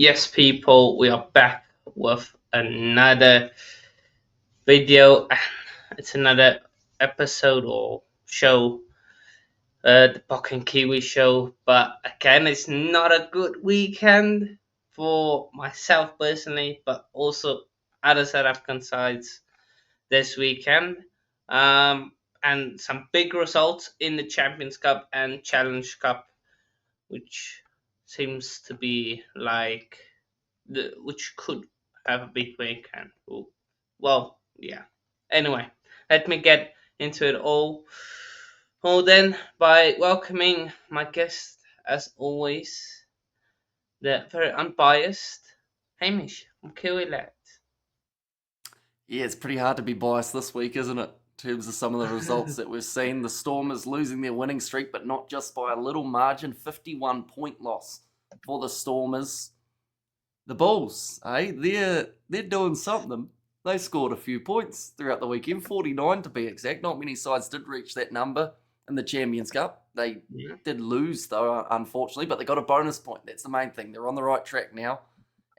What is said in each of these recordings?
Yes, people, we are back with another video. It's another episode or show, the Bok and Kiwi Show. But again, it's not a good weekend for myself personally, but also other South African sides this weekend. And some big results in the Champions Cup and Challenge Cup, which seems to be like which could have a big weekend. Well, yeah. Anyway, let me get into it all. Then by welcoming my guest, as always, the very unbiased Hamish from Kiwi Lad. Yeah, it's pretty hard to be biased this week, isn't it? In terms of some of the results that we've seen. The Stormers losing their winning streak, but not just by a little margin. 51-point loss for the Stormers. The Bulls, they're doing something. They scored a few points throughout the weekend, 49 to be exact. Not many sides did reach that number in the Champions Cup. They did lose, though, unfortunately, but they got a bonus point. That's the main thing. They're on the right track now.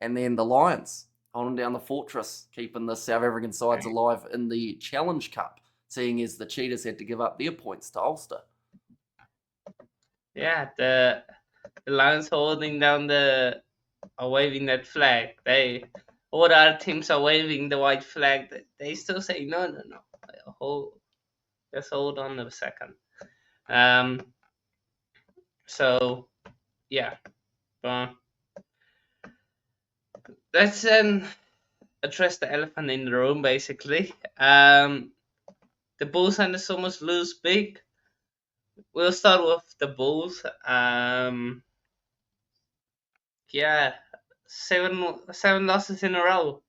And then the Lions, holding down the fortress, keeping the South African sides alive in the Challenge Cup, seeing as the Cheetahs had to give up their points to Ulster. Yeah, the Lions holding down are waving that flag. All the other teams are waving the white flag. They still say no. Just hold on a second. So yeah, let's address the elephant in the room. Basically, the Bulls and the Stormers lose big. We'll start with the Bulls. Yeah, seven losses in a row.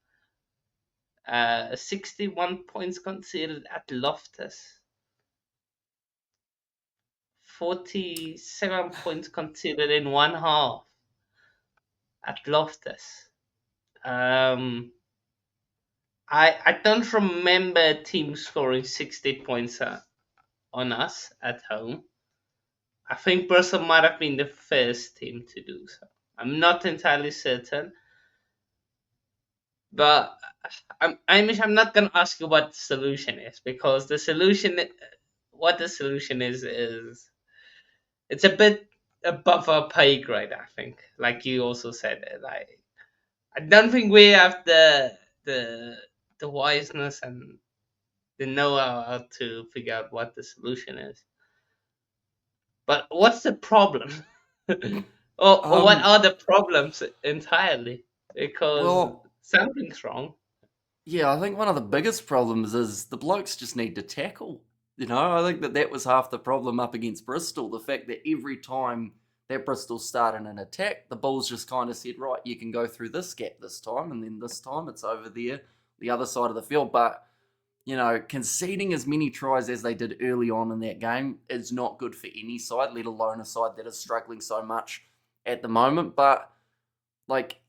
61 points conceded at Loftus. 47 points conceded in one half at Loftus. I don't remember a team scoring 60 points on us at home. I think Bristol might have been the first team to do so. I'm not entirely certain. But I'm not going to ask you what the solution is, because what the solution is it's a bit above our pay grade, I think. Like you also said, like I don't think we have the wiseness and the know-how to figure out what the solution is. But what's the problem? or what are the problems entirely? Because something's wrong. Yeah, I think one of the biggest problems is the blokes just need to tackle. I think that was half the problem up against Bristol. The fact that every time that Bristol started an attack, the Bulls just kind of said, right, you can go through this gap this time, and then this time it's over there, the other side of the field. But, conceding as many tries as they did early on in that game is not good for any side, let alone a side that is struggling so much at the moment. But,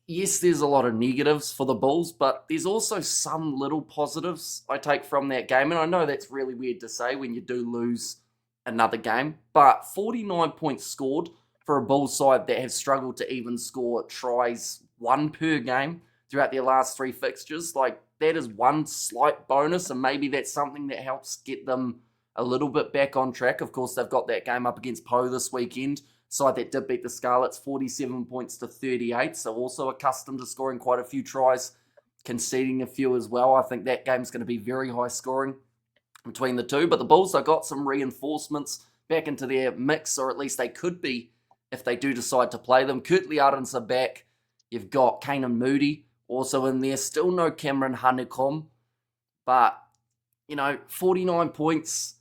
yes, there's a lot of negatives for the Bulls, but there's also some little positives I take from that game. And I know that's really weird to say when you do lose another game, but 49 points scored for a Bulls side that have struggled to even score tries, one per game throughout their last three fixtures. That is one slight bonus, and maybe that's something that helps get them a little bit back on track. Of course, they've got that game up against Po this weekend. Side that did beat the Scarlets 47 points to 38, so also accustomed to scoring quite a few tries, conceding a few as well. I think that game's going to be very high scoring between the two, but the Bulls have got some reinforcements back into their mix, or at least they could be if they do decide to play them. Kurtley Arons are back. You've got Kanan Moody also in there. Still no Cameron Hanekom, but 49 points.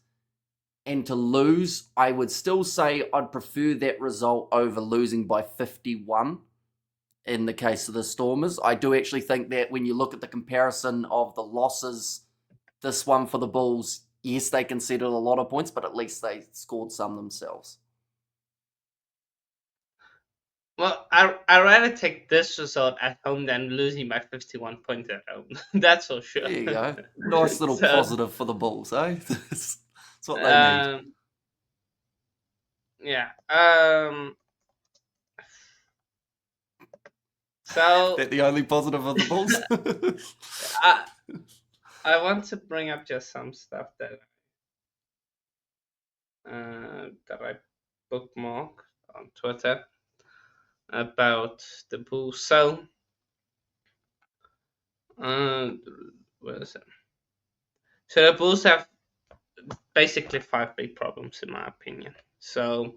And to lose, I would still say I'd prefer that result over losing by 51 in the case of the Stormers. I do actually think that when you look at the comparison of the losses, this one for the Bulls, yes, they conceded a lot of points, but at least they scored some themselves. Well, I'd rather take this result at home than losing by 51 points at home. That's for sure. There you go. Nice little positive for the Bulls, eh? That's what they need. Yeah. So That the only positive of the Bulls? I want to bring up just some stuff that I bookmarked on Twitter about the Bulls. So where is it? So the Bulls have basically 5 big problems in my opinion. So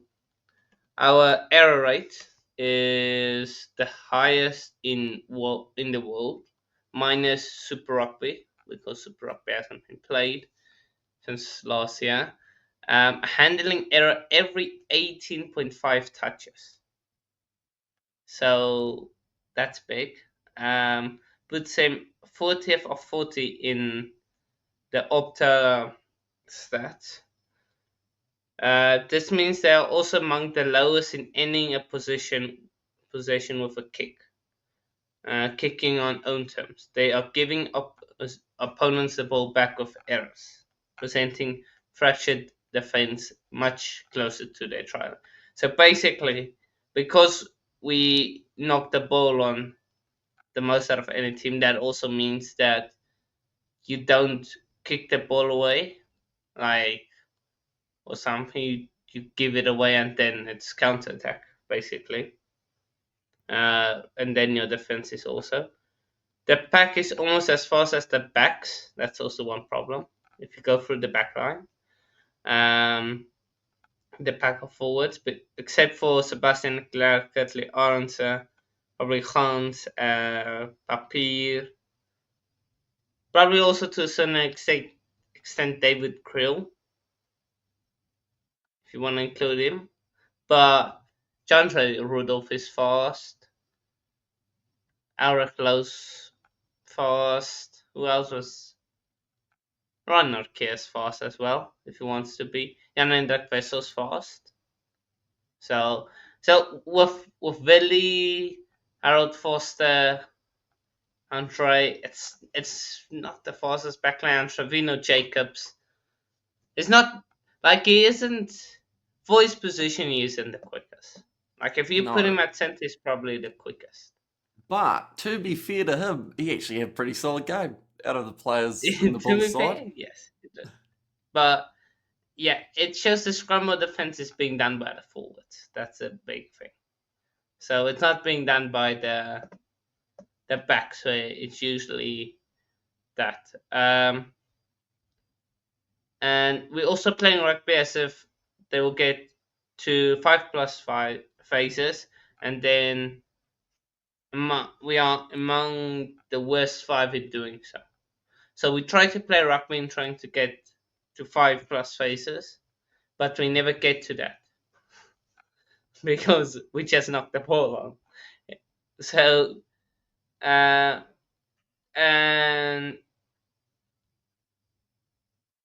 our error rate is the highest in the world, minus Super Rugby, because Super Rugby hasn't been played since last year. Handling error every 18.5 touches. So that's big. Put same 40th of 40 in the Opta stats. This means they are also among the lowest in ending a possession with a kick. Kicking on own terms. They are giving opponents the ball back with errors, presenting fractured defense much closer to their try. So basically, because we knock the ball on the most out of any team, that also means that you don't kick the ball away, like, or something. You give it away and then it's counter attack, basically. And then your defense is also. The pack is almost as fast as the backs. That's also one problem. If you go through the back line, the pack of forwards, but except for Sebastian Leclerc, Ketley Arendse, Aubrey Gans, Papier, probably also to a certain extent David Krill, if you want to include him. But Jandre Rudolph is fast. Alec Lowe's fast. Who else was? Runner is fast as well, if he wants to be. Jan-Hendrik Vessel's fast. So with Willie, Harold Foster, Andre, it's not the fastest backline. Trevino Jacobs. It's not like he isn't for his position. He isn't the quickest. Like if you put him No. at center, he's probably the quickest. But to be fair to him, he actually had a pretty solid game out of the players in the To be Bulls fair, side. yes, it did. But yeah, it shows the scrum of defense is being done by the forwards. That's a big thing. So it's not being done by the backs, where it's usually that. And we're also playing rugby as if they will get to 5+5 phases, and then we are among the worst 5 in doing so. So we try to play rugby and trying to get to 5+ phases, but we never get to that because we just knock the ball on. So, and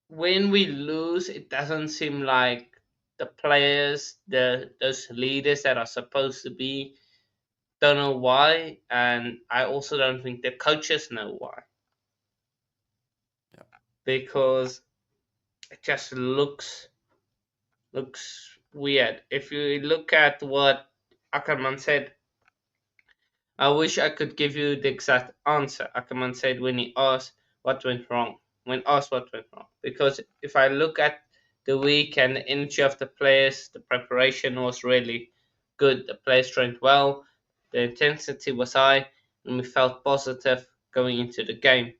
when we lose, it doesn't seem like the players, those leaders that are supposed to be, don't know why, and I also don't think the coaches know why. Yeah. Because it just looks weird. If you look at what Ackermann said, I wish I could give you the exact answer. Ackermann said when he asked what went wrong. Because if I look at the week and the energy of the players, the preparation was really good. The players trained well, the intensity was high, and we felt positive going into the game.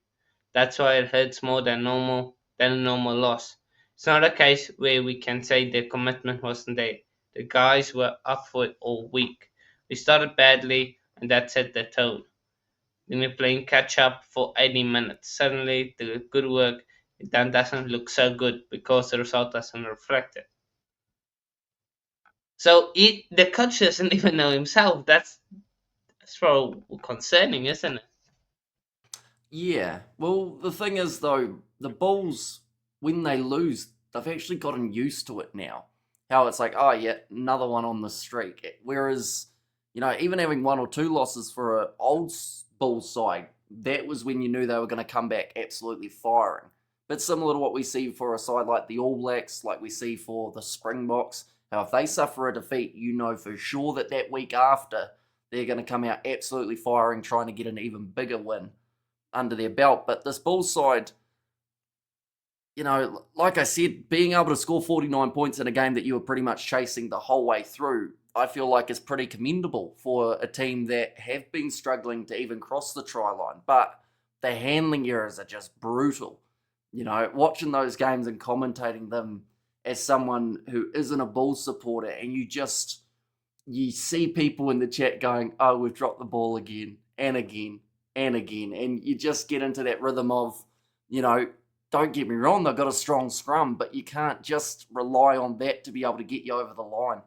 That's why it hurts more than a normal loss. It's not a case where we can say the commitment wasn't there. The guys were up for it all week. We started badly, and that set the tone. Then we're playing catch up for 80 minutes. Suddenly, the good work done doesn't look so good because the result doesn't reflect it. So the coach doesn't even know himself. That's so concerning, isn't it? Yeah. Well, the thing is, though, the Bulls, when they lose, they've actually gotten used to it now. How it's like, oh, yeah, another one on the streak. Whereas, even having 1 or 2 losses for an old Bulls side, that was when you knew they were going to come back absolutely firing. But similar to what we see for a side like the All Blacks, like we see for the Springboks, how if they suffer a defeat, you know for sure that week after, they're going to come out absolutely firing, trying to get an even bigger win under their belt. But this Bulls side, like I said, being able to score 49 points in a game that you were pretty much chasing the whole way through, I feel like is pretty commendable for a team that have been struggling to even cross the try line. But the handling errors are just brutal. Watching those games and commentating them as someone who isn't a Bulls supporter, and you see people in the chat going, oh, we've dropped the ball again and again and again. And you just get into that rhythm of, don't get me wrong, they've got a strong scrum, but you can't just rely on that to be able to get you over the line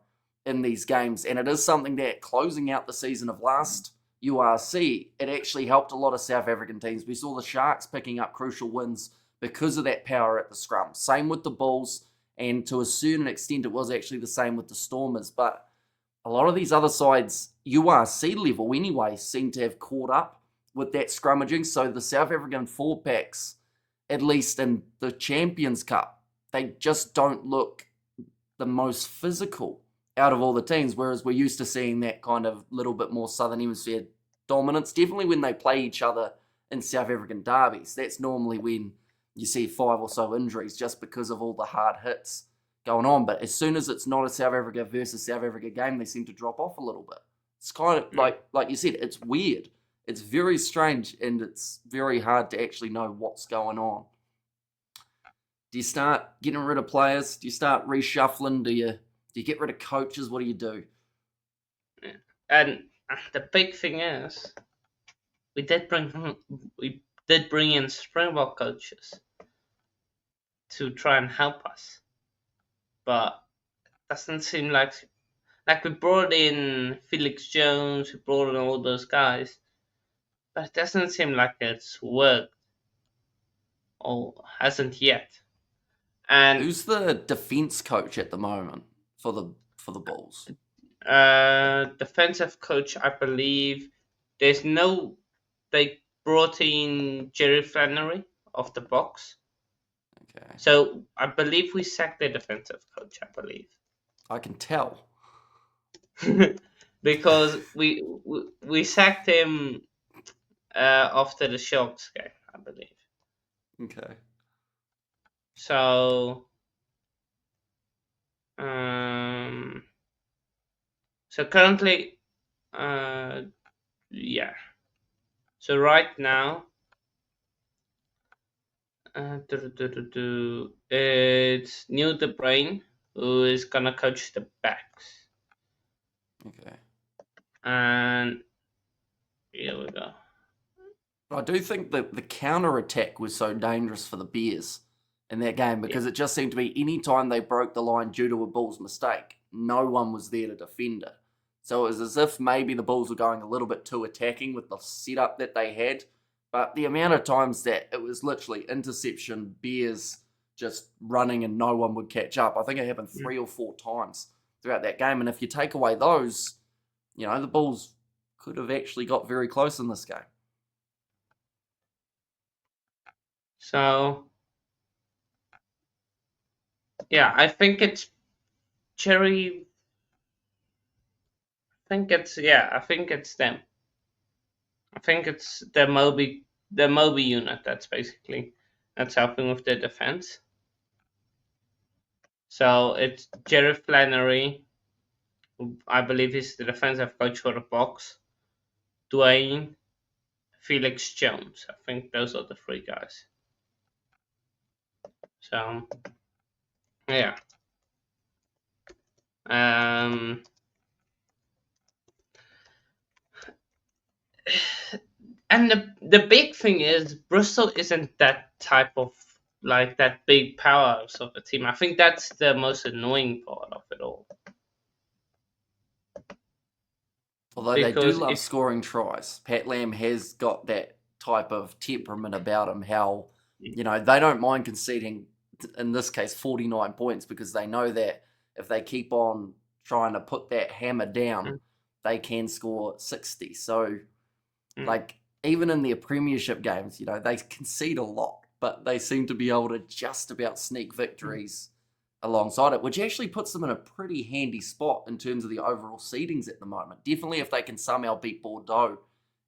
in these games. And it is something that, closing out the season of last URC, it actually helped a lot of South African teams. We saw the Sharks picking up crucial wins because of that power at the scrum. Same with the Bulls, and to a certain extent it was actually the same with the Stormers. But a lot of these other sides, URC level anyway, seem to have caught up with that scrummaging. So the South African four packs, at least in the Champions Cup, they just don't look the most physical out of all the teams, whereas we're used to seeing that kind of little bit more Southern Hemisphere dominance. Definitely when they play each other in South African derbies, that's normally when you see 5 or so injuries just because of all the hard hits going on. But as soon as it's not a South Africa versus South Africa game, they seem to drop off a little bit. It's kind of like you said, it's weird. It's very strange, and it's very hard to actually know what's going on. Do you start getting rid of players? Do you start reshuffling? Do you get rid of coaches? What do you do? And the big thing is, we did bring in Springbok coaches to try and help us, but it doesn't seem like we brought in Felix Jones, we brought in all those guys, but it doesn't seem like it's worked, or hasn't yet. And who's the defense coach at the moment for the Bulls? Defensive coach, I believe. They brought in Jerry Flannery of the Boks. Okay. So I believe we sacked the defensive coach. I believe. I can tell. Because we sacked him after the Sharks game, I believe. Okay. So currently, yeah. So right now, it's Neil the Brain who is gonna coach the backs. Okay. And here we go. I do think that the counter-attack was so dangerous for the Bears in that game, because it just seemed to be any time they broke the line due to a Bulls mistake, no one was there to defend it. So it was as if maybe the Bulls were going a little bit too attacking with the setup that they had. But the amount of times that it was literally interception, Bears just running and no one would catch up, I think it happened 3 or 4 times throughout that game. And if you take away those, the Bulls could have actually got very close in this game. So, yeah, I think it's Cherry. I think it's them. I think it's the Moby unit that's helping with the defense. So it's Jerry Flannery, who I believe is the defensive coach for the Boks, Dwayne, Felix Jones. I think those are the 3 guys. So, yeah. And the big thing is, Bristol isn't that type of, that big powerhouse of a team. I think that's the most annoying part of it all. Although they do love scoring tries. Pat Lam has got that type of temperament about him, how, they don't mind conceding, in this case, 49 points, because they know that if they keep on trying to put that hammer down, they can score 60. So, even in their premiership games, they concede a lot, but they seem to be able to just about sneak victories alongside it, which actually puts them in a pretty handy spot in terms of the overall seedings at the moment. Definitely if they can somehow beat Bordeaux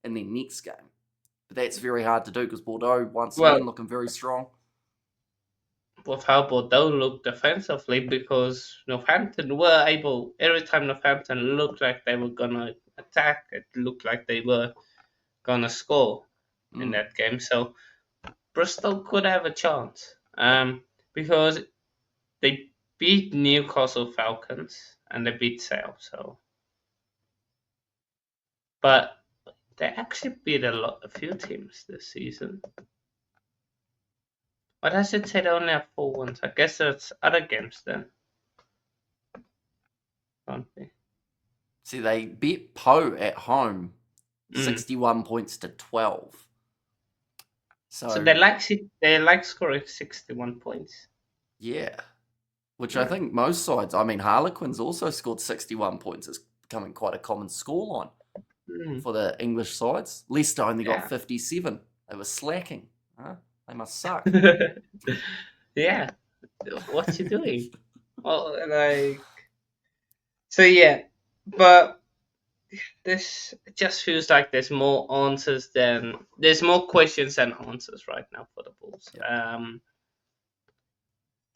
in their next game. But that's very hard to do because Bordeaux, once Well, again, looking very strong. with how Bordeaux looked defensively, because Northampton were able, every time Northampton looked like they were going to attack, it looked like they were going to score in that game. So Bristol could have a chance because they beat Newcastle Falcons and they beat Sale. So, but they actually beat a few teams this season. But I should say they only have 4 wins. I guess that's other games then. Can't be. See, they beat Poe at home 61 points to 12. So they like scoring 61 points. Yeah. Which I think most sides, I mean, Harlequins also scored 61 points. It's becoming quite a common scoreline for the English sides. Leicester only got 57. They were slacking. Huh? They must suck. Yeah. What you doing? Well, so yeah, but this just feels like there's more questions than answers right now for the Bulls.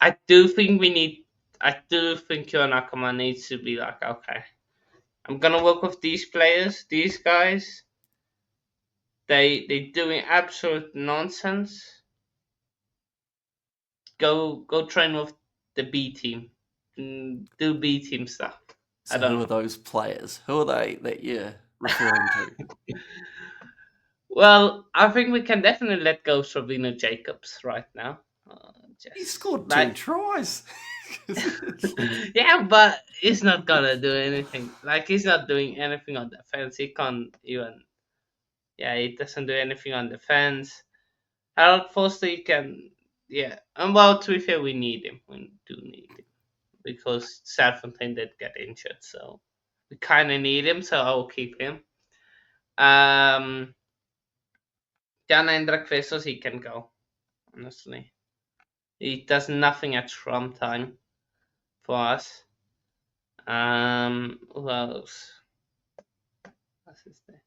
I do think Johan Ackermann needs to be like, okay, I'm gonna work with these players, these guys. They doing absolute nonsense. Go train with the B team. Do B team stuff. So who are those players? Who are they that you're referring to? Well, I think we can definitely let go of Slovino Jacobs right now. He scored 2 tries. Yeah, but he's not gonna do anything. Like, he's not doing anything on defense. He can't even. Yeah, he doesn't do anything on defense. Harold Foster, he can. Yeah, and well, to be fair, we need him. We do need him because Serfontaine did get injured, so we kind of need him. So I'll keep him. Jan Hendrik Vessels, he can go. Honestly, he does nothing at scrum time for us. Who else? What's his name?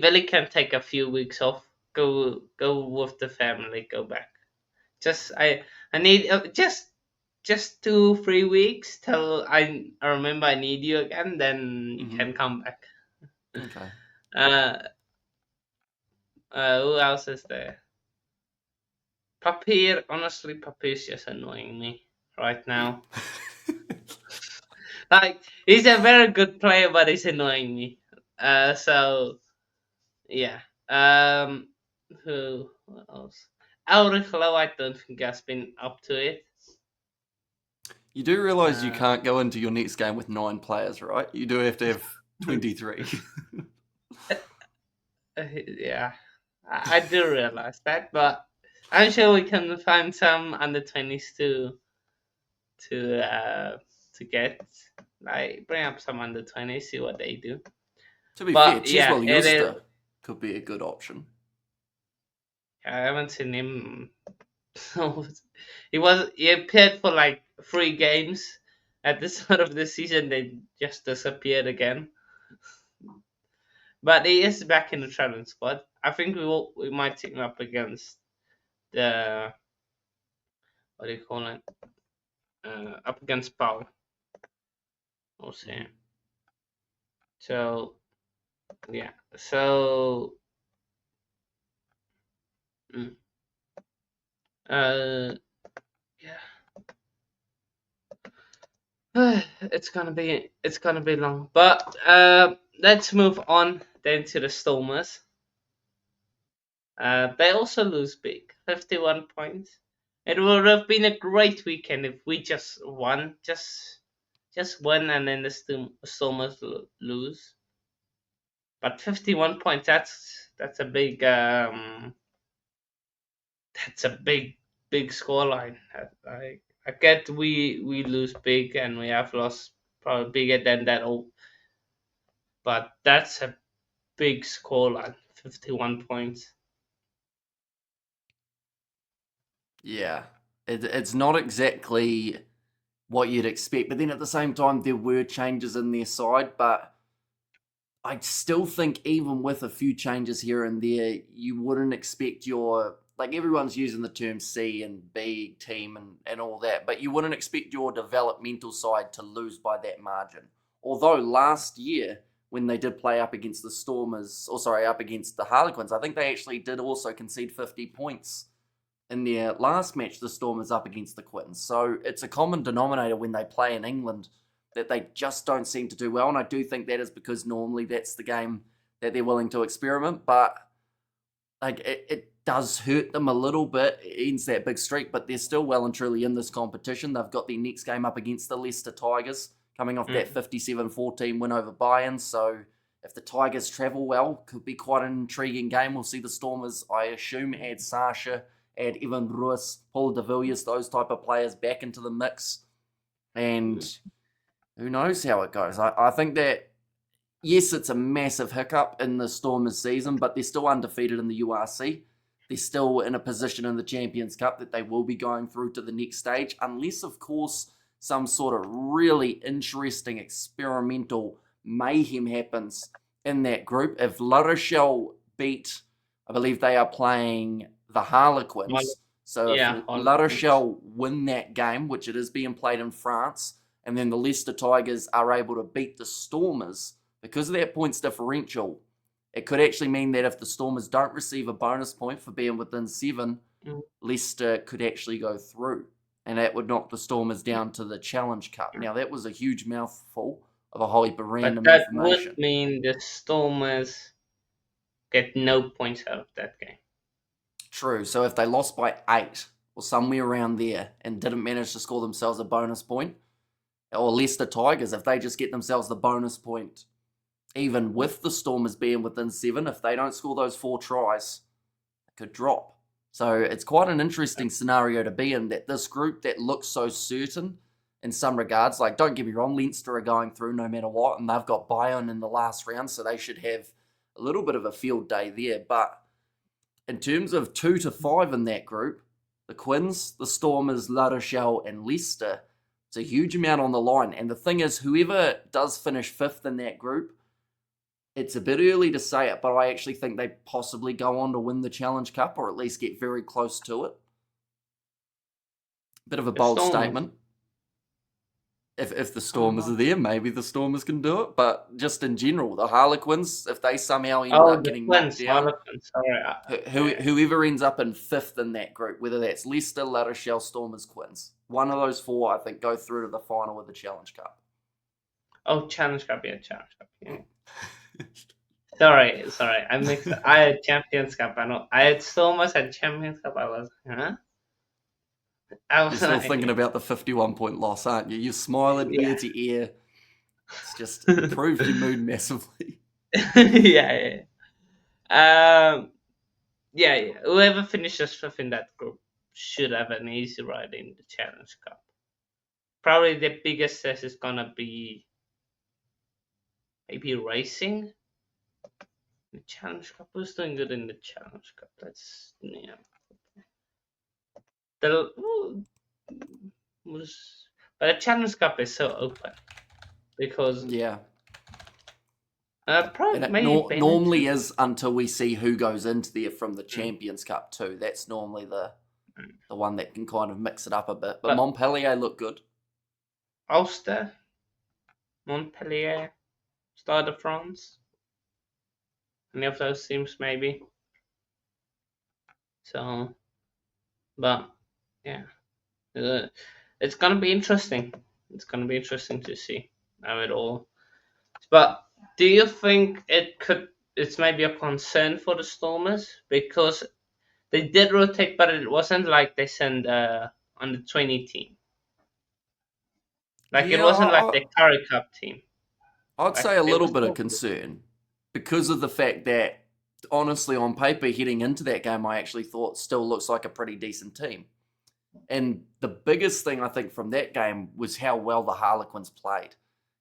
Willie can take a few weeks off. Go with the family. Go back. I need just 2-3 weeks till I remember I need you again. Then you can come back. Okay. Who else is there? Papir. Honestly, Papir's just annoying me right now. Like, he's a very good player, but he's annoying me. So yeah. Who else? Ulrich Lowe, I don't think has been up to it. You do realise you can't go into your next game with 9 players, right? You do have to have 23. Yeah, I do realise that, but I'm sure we can find some under 20s to get. Like, bring up some under 20s, see what they do. To be fair, Chiswell Euster could be a good option. I haven't seen him. He appeared for like 3 games at the start of the season. Then just disappeared again. But he is back in the challenge squad. I think we might team up against the, what do you call it? Up against Pau. We'll see. So yeah. So yeah. It's gonna be long, but let's move on then to the Stormers. They also lose big, 51 points. It would have been a great weekend if we just won, just win, and then the Stormers lose. But 51 points, that's a big scoreline. I get we lose big and we have lost probably bigger than that, but that's a big scoreline, 51 points. Yeah, it's not exactly what you'd expect. But then at the same time, there were changes in their side. But I still think even with a few changes here and there, you wouldn't expect your, like everyone's using the term C and B team and all that, but you wouldn't expect your developmental side to lose by that margin. Although last year, when they did play up against the Stormers, or sorry, up against the Harlequins, I think they actually did also concede 50 points in their last match, the Stormers up against the Quins. So it's a common denominator when they play in England that they just don't seem to do well. And I do think that is because normally that's the game that they're willing to experiment. But like it does hurt them a little bit. It ends that big streak, but they're still well and truly in this competition. They've got their next game up against the Leicester Tigers, coming off that 57-14 win over Bayern. So if the Tigers travel well, could be quite an intriguing game. We'll see the Stormers, I assume, add Sasha, add Evan Ruiz, Paul de Villiers, those type of players back into the mix. And who knows how it goes. I think that, yes, it's a massive hiccup in the Stormers season, but they're still undefeated in the URC. They're still in a position in the Champions Cup that they will be going through to the next stage, unless, of course, some sort of really interesting experimental mayhem happens in that group. If La Rochelle beat, I believe they are playing the Harlequins. So if La Rochelle win that game, which it is being played in France, and then the Leicester Tigers are able to beat the Stormers, because of that points differential, it could actually mean that if the Stormers don't receive a bonus point for being within 7, Leicester could actually go through. And that would knock the Stormers down to the Challenge Cup. Now, that was a huge mouthful of a whole heap of random but that information. would mean the Stormers get no points out of that game. True. So if they lost by 8 or somewhere around there and didn't manage to score themselves a bonus point, or Leicester Tigers, if they just get themselves the bonus point, even with the Stormers being within 7, if they don't score those 4 tries, it could drop. So it's quite an interesting scenario to be in, that this group that looks so certain in some regards, like don't get me wrong, Leinster are going through no matter what, and they've got Bayern in the last round, so they should have a little bit of a field day there. But in terms of 2 to 5 in that group, the Quins, the Stormers, La Rochelle, and Leicester, it's a huge amount on the line. And the thing is, whoever does finish 5th in that group, it's a bit early to say it, but I actually think they possibly go on to win the Challenge Cup, or at least get very close to it. Bit of a bold statement. If the Stormers are there, maybe the Stormers can do it. But just in general, the Harlequins, if they somehow end up getting knocked down, whoever ends up in 5th in that group, whether that's Leicester, La Rochelle, Stormers, Quins, one of those 4, I think, go through to the final of the Challenge Cup. Oh, Challenge Cup, yeah, Challenge Cup. Yeah. Sorry. I mixed up. I had Champions Cup. I had Stormers and Champions Cup. I was You're still thinking about the 51-point loss, aren't you? You're smiling ear to ear. It's just improved your mood massively. Yeah. Whoever finishes 5th in that group should have an easy ride in the Challenge Cup. Probably the biggest test is gonna be maybe racing. The Challenge Cup, who's doing good in the Challenge Cup? But the Challenge Cup is so open because normally is until we see who goes into there from the Champions Cup too. That's normally the one that can kind of mix it up a bit. But Montpellier look good. Ulster, Montpellier, Stade de France. Any of those teams maybe. So, but yeah, it's gonna be interesting. It's gonna be interesting to see how it all. But do you think it's maybe a concern for the Stormers, because they did rotate, but it wasn't like they sent on the 20 team. Like it wasn't like the Curry Cup team. I'd say a little bit of concern because of the fact that, honestly, on paper, heading into that game, I actually thought still looks like a pretty decent team. And the biggest thing I think from that game was how well the Harlequins played.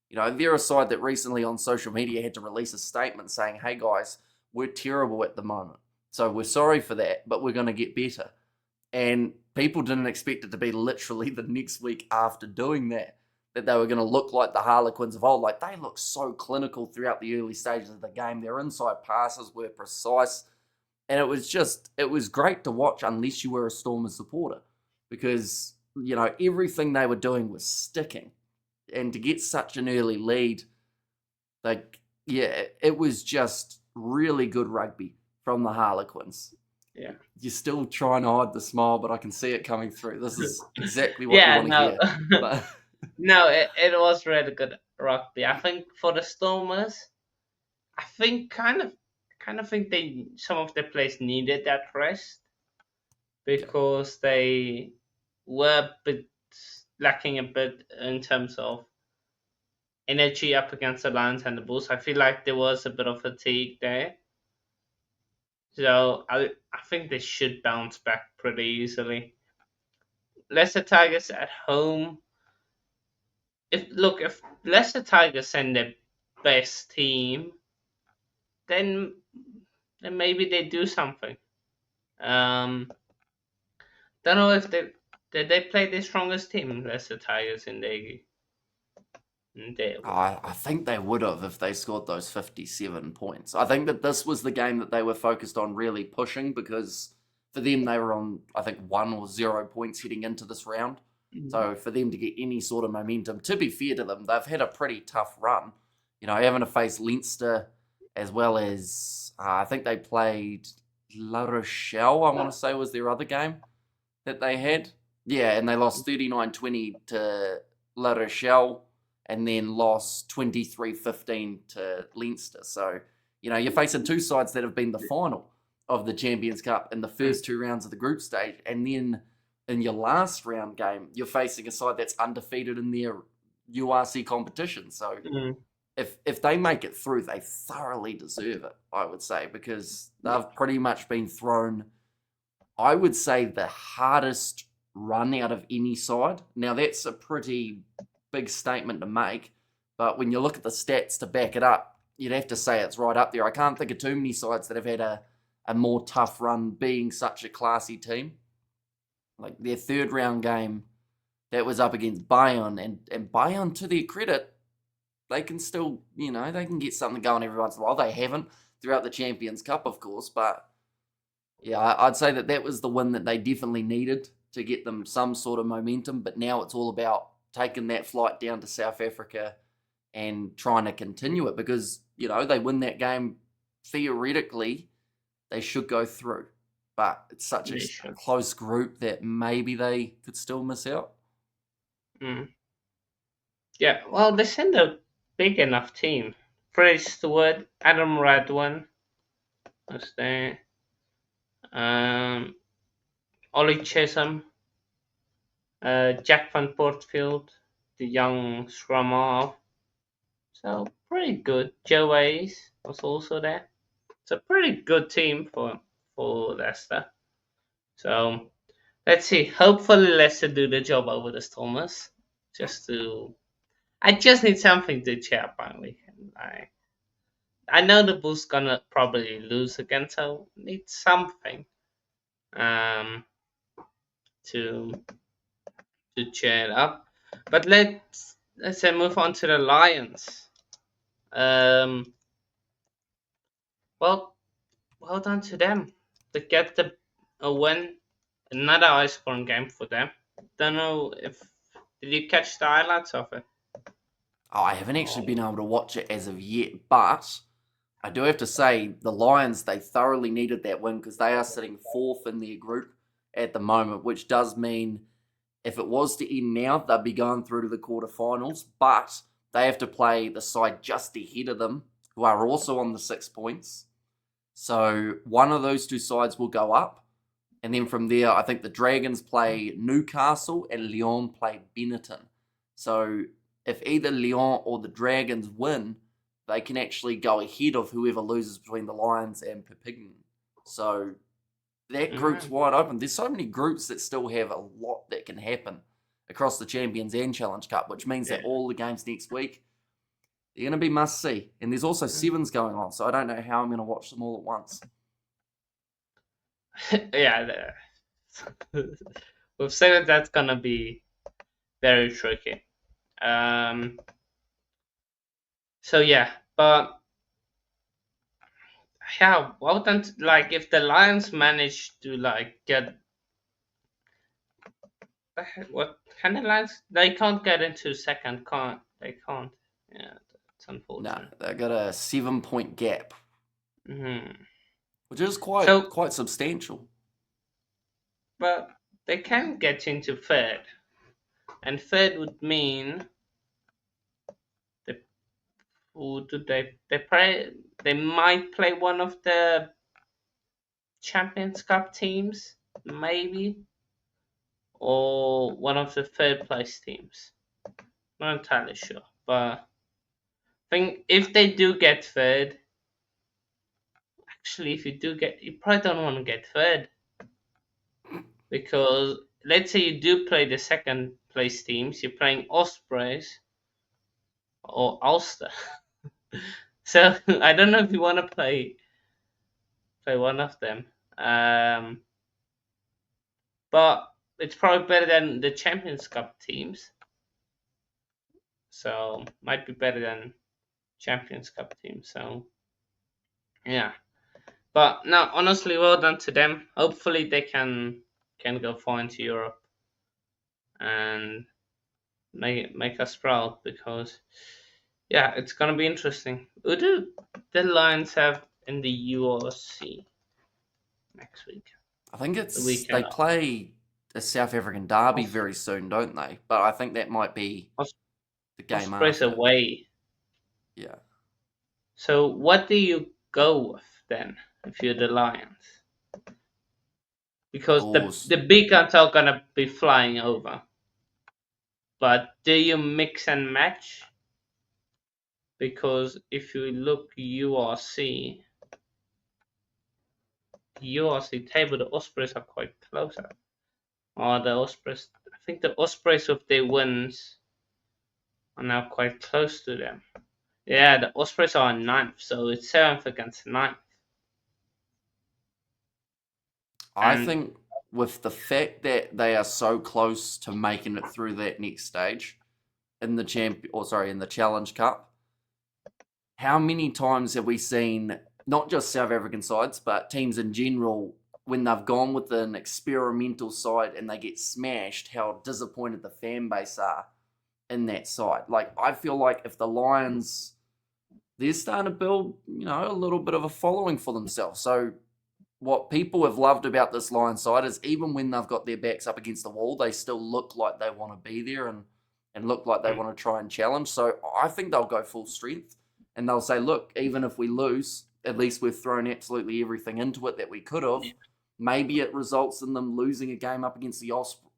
You know, they're a side that recently on social media had to release a statement saying, hey guys, we're terrible at the moment. So we're sorry for that, but we're going to get better. And people didn't expect it to be literally the next week after doing that they were going to look like the Harlequins of old. Like, they looked so clinical throughout the early stages of the game. Their inside passes were precise. And it was great to watch unless you were a Stormers supporter, because, everything they were doing was sticking. And to get such an early lead, it was just really good rugby from the Harlequins. Yeah. You're still trying to hide the smile, but I can see it coming through. This is exactly what you want to hear. But no, it was really good rugby. I think for the Stormers, I think kind of think some of the players needed that rest, because they were a bit lacking a bit in terms of energy up against the Lions and the Bulls. I feel like there was a bit of fatigue there. So I think they should bounce back pretty easily. Leicester Tigers at home. If Leicester Tigers send their best team, then maybe they do something. Don't know if they play the strongest team, Leicester Tigers, in their I think they would have if they scored those 57 points. I think that this was the game that they were focused on really pushing, because for them, they were on, I think, 1 or 0 points heading into this round. Mm-hmm. So for them to get any sort of momentum, to be fair to them, they've had a pretty tough run. Having to face Leinster, as well as, I think they played La Rochelle, I want to say was their other game that they had. Yeah, and they lost 39-20 to La Rochelle, and then lost 23-15 to Leinster. So, you're facing two sides that have been the final of the Champions Cup in the first 2 rounds of the group stage. And then in your last round game, you're facing a side that's undefeated in their URC competition. So if they make it through, they thoroughly deserve it, I would say, because they've pretty much been thrown, I would say, the hardest run out of any side. Now, that's a pretty big statement to make, but when you look at the stats to back it up, you'd have to say it's right up there. I can't think of too many sides that have had a more tough run being such a classy team. Like their 3rd round game, that was up against Bayern, and Bayern, to their credit, they can still, they can get something going every once in a while. They haven't throughout the Champions Cup, of course, but yeah, I'd say that was the win that they definitely needed to get them some sort of momentum, but now it's all about taking that flight down to South Africa and trying to continue it, because, they win that game, theoretically, they should go through. But it's such a close group that maybe they could still miss out. Mm. Yeah, well, they send a big enough team. Freddie Stewart, Adam Radwan was there. Ollie Chisholm, Jack van Portfield, the young scrum half. So pretty good. Joe Ace was also there. It's a pretty good team for Leicester. So let's see. Hopefully Leicester do the job over the Stormers. I just need something to cheer up on weekend. I know the Bulls gonna probably lose again, so need something to cheer it up. But let's move on to the Lions. Well done to them to get a win. Another high-scoring game for them. Don't know did you catch the highlights of it? Oh, I haven't actually been able to watch it as of yet, but I do have to say the Lions, they thoroughly needed that win, because they are sitting 4th in their group at the moment, which does mean if it was to end now, they'd be going through to the quarterfinals, but they have to play the side just ahead of them, who are also on the 6 points. So one of those two sides will go up, and then from there, I think the Dragons play Newcastle and Lyon play Benetton. So if either Lyon or the Dragons win, they can actually go ahead of whoever loses between the Lions and Perpignan. So that group's wide open. There's so many groups that still have a lot that can happen across the Champions and Challenge Cup, which means that all the games next week, they're going to be must-see. And there's also 7s going on, so I don't know how I'm going to watch them all at once. Yeah. With sevens, that's gonna be very tricky. So yeah, but yeah, well done. Like if the Lions manage to like get what kind of Lions? They can't get into second. Can't they? Can't. Yeah, it's No, unfortunate. they got a 7-point gap, Hmm. which is So, quite substantial. but they can get into third, and third would mean they who do they play? They might play one of the Champions Cup teams, maybe, or one of the third place teams. Not entirely sure, but I think if they do get third, actually, if you do get, you probably don't want to get third because let's say you do play the second place teams, you're playing Ospreys or Ulster. So I don't know if you want to play one of them. But it's probably better than the Champions Cup teams. So might be better than Champions Cup teams. So yeah. But no, honestly, well done to them. Hopefully they can go far into Europe and make us proud because yeah, it's gonna be interesting. Who do the Lions have in the URC next week? I think The they weekend play a South African derby off. very soon, don't they? But I think that might be the game Ospreys after. away. Yeah. So what do you go with then if you're the Lions? Because Bulls. the big guns are gonna be flying over. But do you mix and match? Because if you look URC table, the Ospreys are quite close. Or the Ospreys, I think the Ospreys with their wins are now quite close to them. Yeah, the Ospreys are in ninth, so it's 7th against ninth. I And think with the fact that they are so close to making it through that next stage in the in the Challenge Cup, how many times have we seen not just South African sides, but teams in general, when they've gone with an experimental side and they get smashed, how disappointed the fan base are in that side. Like I feel like if the Lions, they're starting to build, a little bit of a following for themselves. So what people have loved about this Lions side is even when they've got their backs up against the wall, they still look like they want to be there and look like they want to try and challenge. So I think they'll go full strength and they'll say, look, even if we lose, at least we've thrown absolutely everything into it that we could have. Maybe it results in them losing a game up against the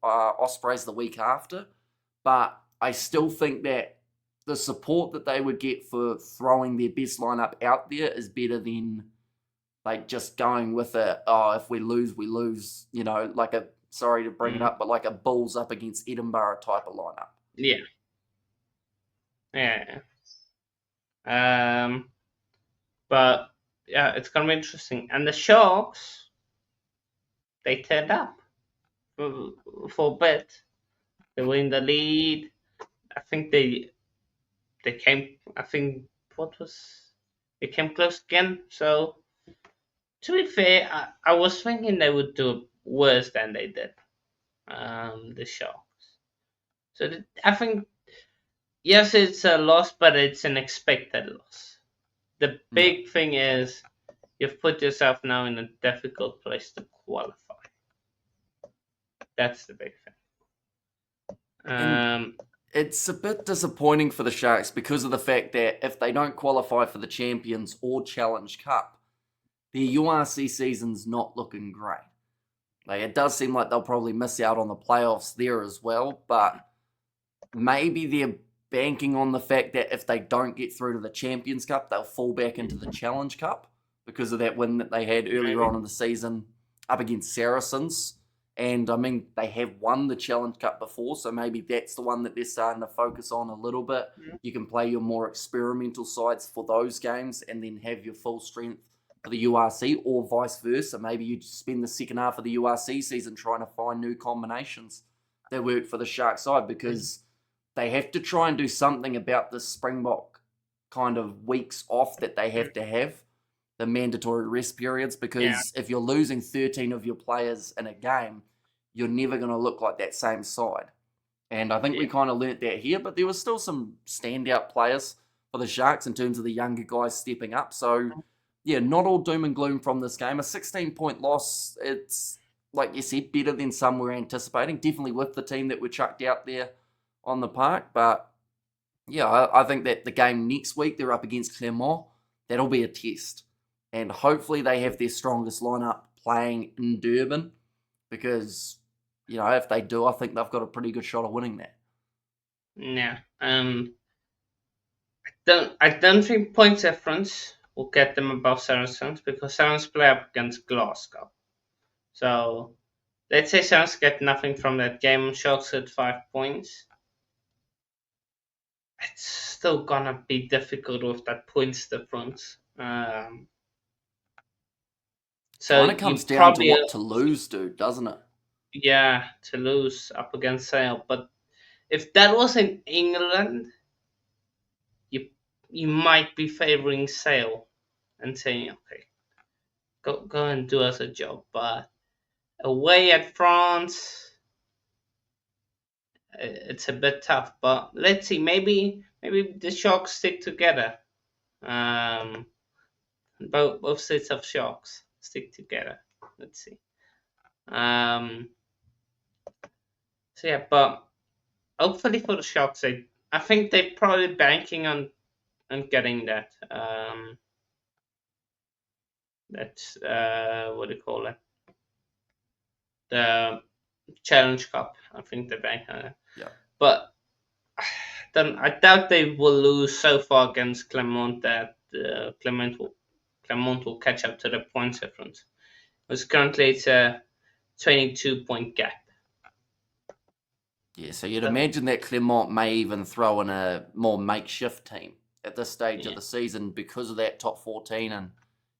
Ospreys the week after. But I still think that the support that they would get for throwing their best lineup out there is better than like just going with if we lose, we lose, like sorry to bring it up, but like a Bulls up against Edinburgh type of lineup. yeah. But yeah, it's gonna be interesting. And the Sharks, they turned up for a bit. They were in the lead. I think they came. I think they came close again. So to be fair, I was thinking they would do worse than they did. The Sharks. So I think yes, it's a loss, but it's an expected loss. The big thing is you've put yourself now in a difficult place to qualify. That's the big thing. It's a bit disappointing for the Sharks because of the fact that if they don't qualify for the Champions or Challenge Cup, their URC season's not looking great. Like it does seem like they'll probably miss out on the playoffs there as well, but maybe they're banking on the fact that if they don't get through to the Champions Cup, they'll fall back into the Challenge Cup because of that win that they had earlier on in the season up against Saracens. And I mean, they have won the Challenge Cup before, so maybe that's the one that they're starting to focus on a little bit. You can play your more experimental sides for those games and then have your full strength for the URC, or vice versa. Maybe you spend the second half of the URC season trying to find new combinations that work for the Shark side, because they have to try and do something about the Springbok kind of weeks off that they have to have, the mandatory rest periods, because if you're losing 13 of your players in a game, you're never going to look like that same side. And I think we kind of learnt that here, but there was still some standout players for the Sharks in terms of the younger guys stepping up. So, yeah, not all doom and gloom from this game. A 16-point loss, it's, like you said, better than some were anticipating, definitely with the team that were chucked out there on the park. But, yeah, I think that the game next week, they're up against Clermont, that'll be a test. And hopefully they have their strongest lineup playing in Durban, because, you know, if they do, I think they've got a pretty good shot of winning that. Yeah. I don't think points difference will get them above Saracens, because Saracens play up against Glasgow. So let's say Saracens get nothing from that game. Sharks at 5 points. It's still gonna be difficult with that points difference. So kind of comes down to what to lose, dude, doesn't it? Yeah, to lose up against Sale. But if that was in England, you might be favouring Sale and saying, okay, go and do us a job. But away at France, it's a bit tough. But let's see, maybe the Sharks stick together. Both sets of Sharks stick together. Let's see. So yeah, but hopefully for the Sharks, I think they're probably banking on getting that. That's what do you call it? The Challenge Cup. I think they're banking on it. Yeah. But I doubt they will lose so far against Clermont that Clermont will catch up to the points difference. Because currently it's a 22-point gap. Yeah, so you'd imagine that Clermont may even throw in a more makeshift team at this stage of the season because of that top 14 and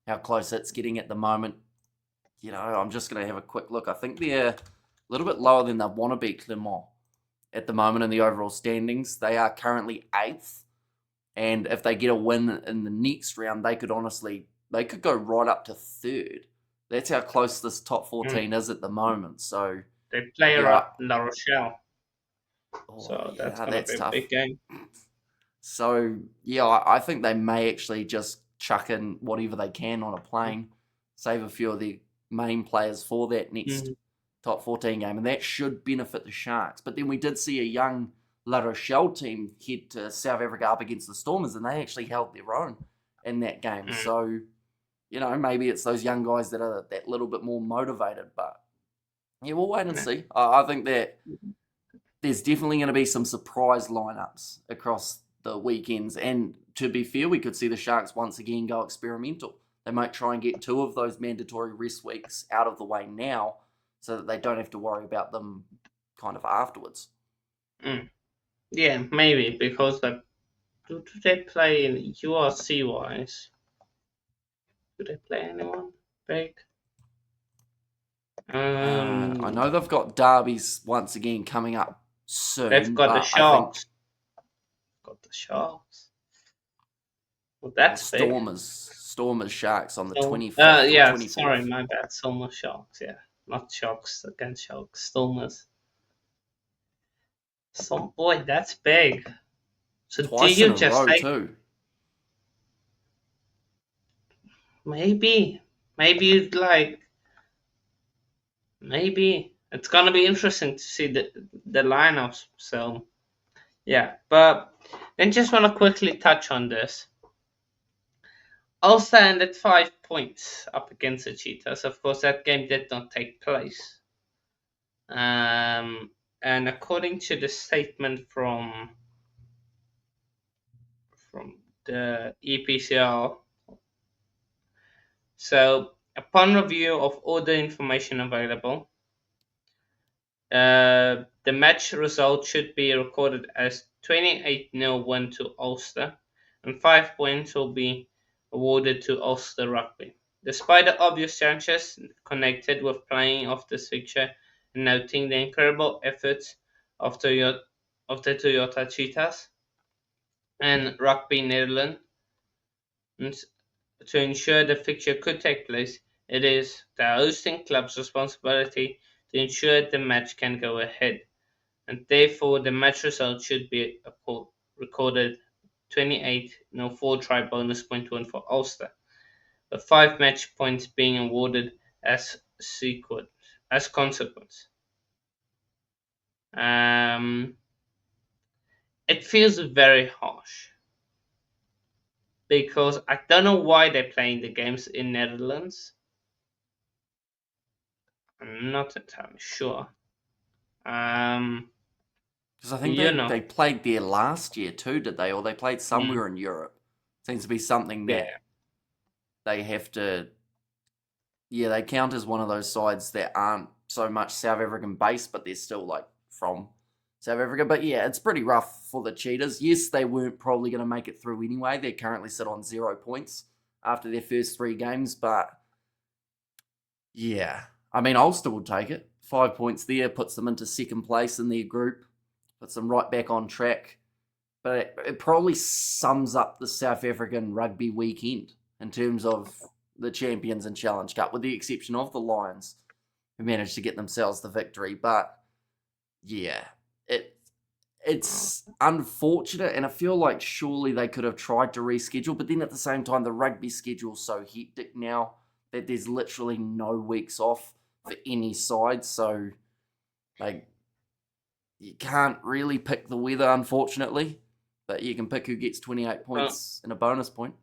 how close it's getting at the moment. You know, I'm just going to have a quick look. I think they're a little bit lower than they want to be, Clermont, at the moment in the overall standings. They are currently 8th. And if they get a win in the next round, they could go right up to 3rd. That's how close this top 14 is at the moment. So they play up La Rochelle. Oh, so that's going to be tough. A big game. So, yeah, I think they may actually just chuck in whatever they can on a plane, save a few of the main players for that next top 14 game, and that should benefit the Sharks. But then we did see a young La Rochelle team head to South Africa up against the Stormers, and they actually held their own in that game. So, you know, maybe it's those young guys that are that little bit more motivated. But, yeah, we'll wait and see. I think that there's definitely going to be some surprise lineups across the weekends. And to be fair, we could see the Sharks once again go experimental. They might try and get 2 of those mandatory rest weeks out of the way now so that they don't have to worry about them kind of afterwards. Yeah, maybe, because do they play in URC-wise? Do they play anyone big? I know they've got derbies once again coming up soon. They've got the Sharks. Well, that's Stormers Sharks on the 25th. Yeah, 24th. Sorry, my bad. Stormers Sharks, yeah. Not Sharks against Sharks. Stormers. Boy, that's big. So twice do you in a just row too. Maybe you'd maybe it's gonna be interesting to see the lineups. So yeah, but then just want to quickly touch on this. Ulster ended 5 points up against the Cheetahs. Of course, that game did not take place. And according to the statement from the EPCR, so upon review of all the information available, the match result should be recorded as 28-0 win to Ulster, and 5 points will be awarded to Ulster Rugby. Despite the obvious challenges connected with playing of this fixture, and noting the incredible efforts of the Toyota Cheetahs and Rugby Netherlands to ensure the fixture could take place, it is the hosting club's responsibility to ensure the match can go ahead, and therefore the match result should be recorded 28 no 4 try bonus point win for Ulster, with 5 match points being awarded as consequence. Um, it feels very harsh because I don't know why they're playing the games in Netherlands. I'm not entirely sure. Because I think You they know, played there last year too, did they? Or they played mm, somewhere in Europe. Seems to be something that yeah. they have to. Yeah, they count as one of those sides that aren't so much South African based, but they're still like from South Africa. But yeah, it's pretty rough for the Cheetahs. Yes, they weren't probably going to make it through anyway. They currently sit on 0 points after their first 3 games. But yeah, I mean, Ulster will take it. 5 points there puts them into second place in their group, puts them right back on track. But it probably sums up the South African rugby weekend in terms of the Champions and Challenge Cup, with the exception of the Lions, who managed to get themselves the victory. But yeah, it's unfortunate, and I feel like surely they could have tried to reschedule. But then at the same time, the rugby schedule's so hectic now that there's literally no weeks off for any side. So like you can't really pick the weather, unfortunately. But you can pick who gets 28 points and a bonus point.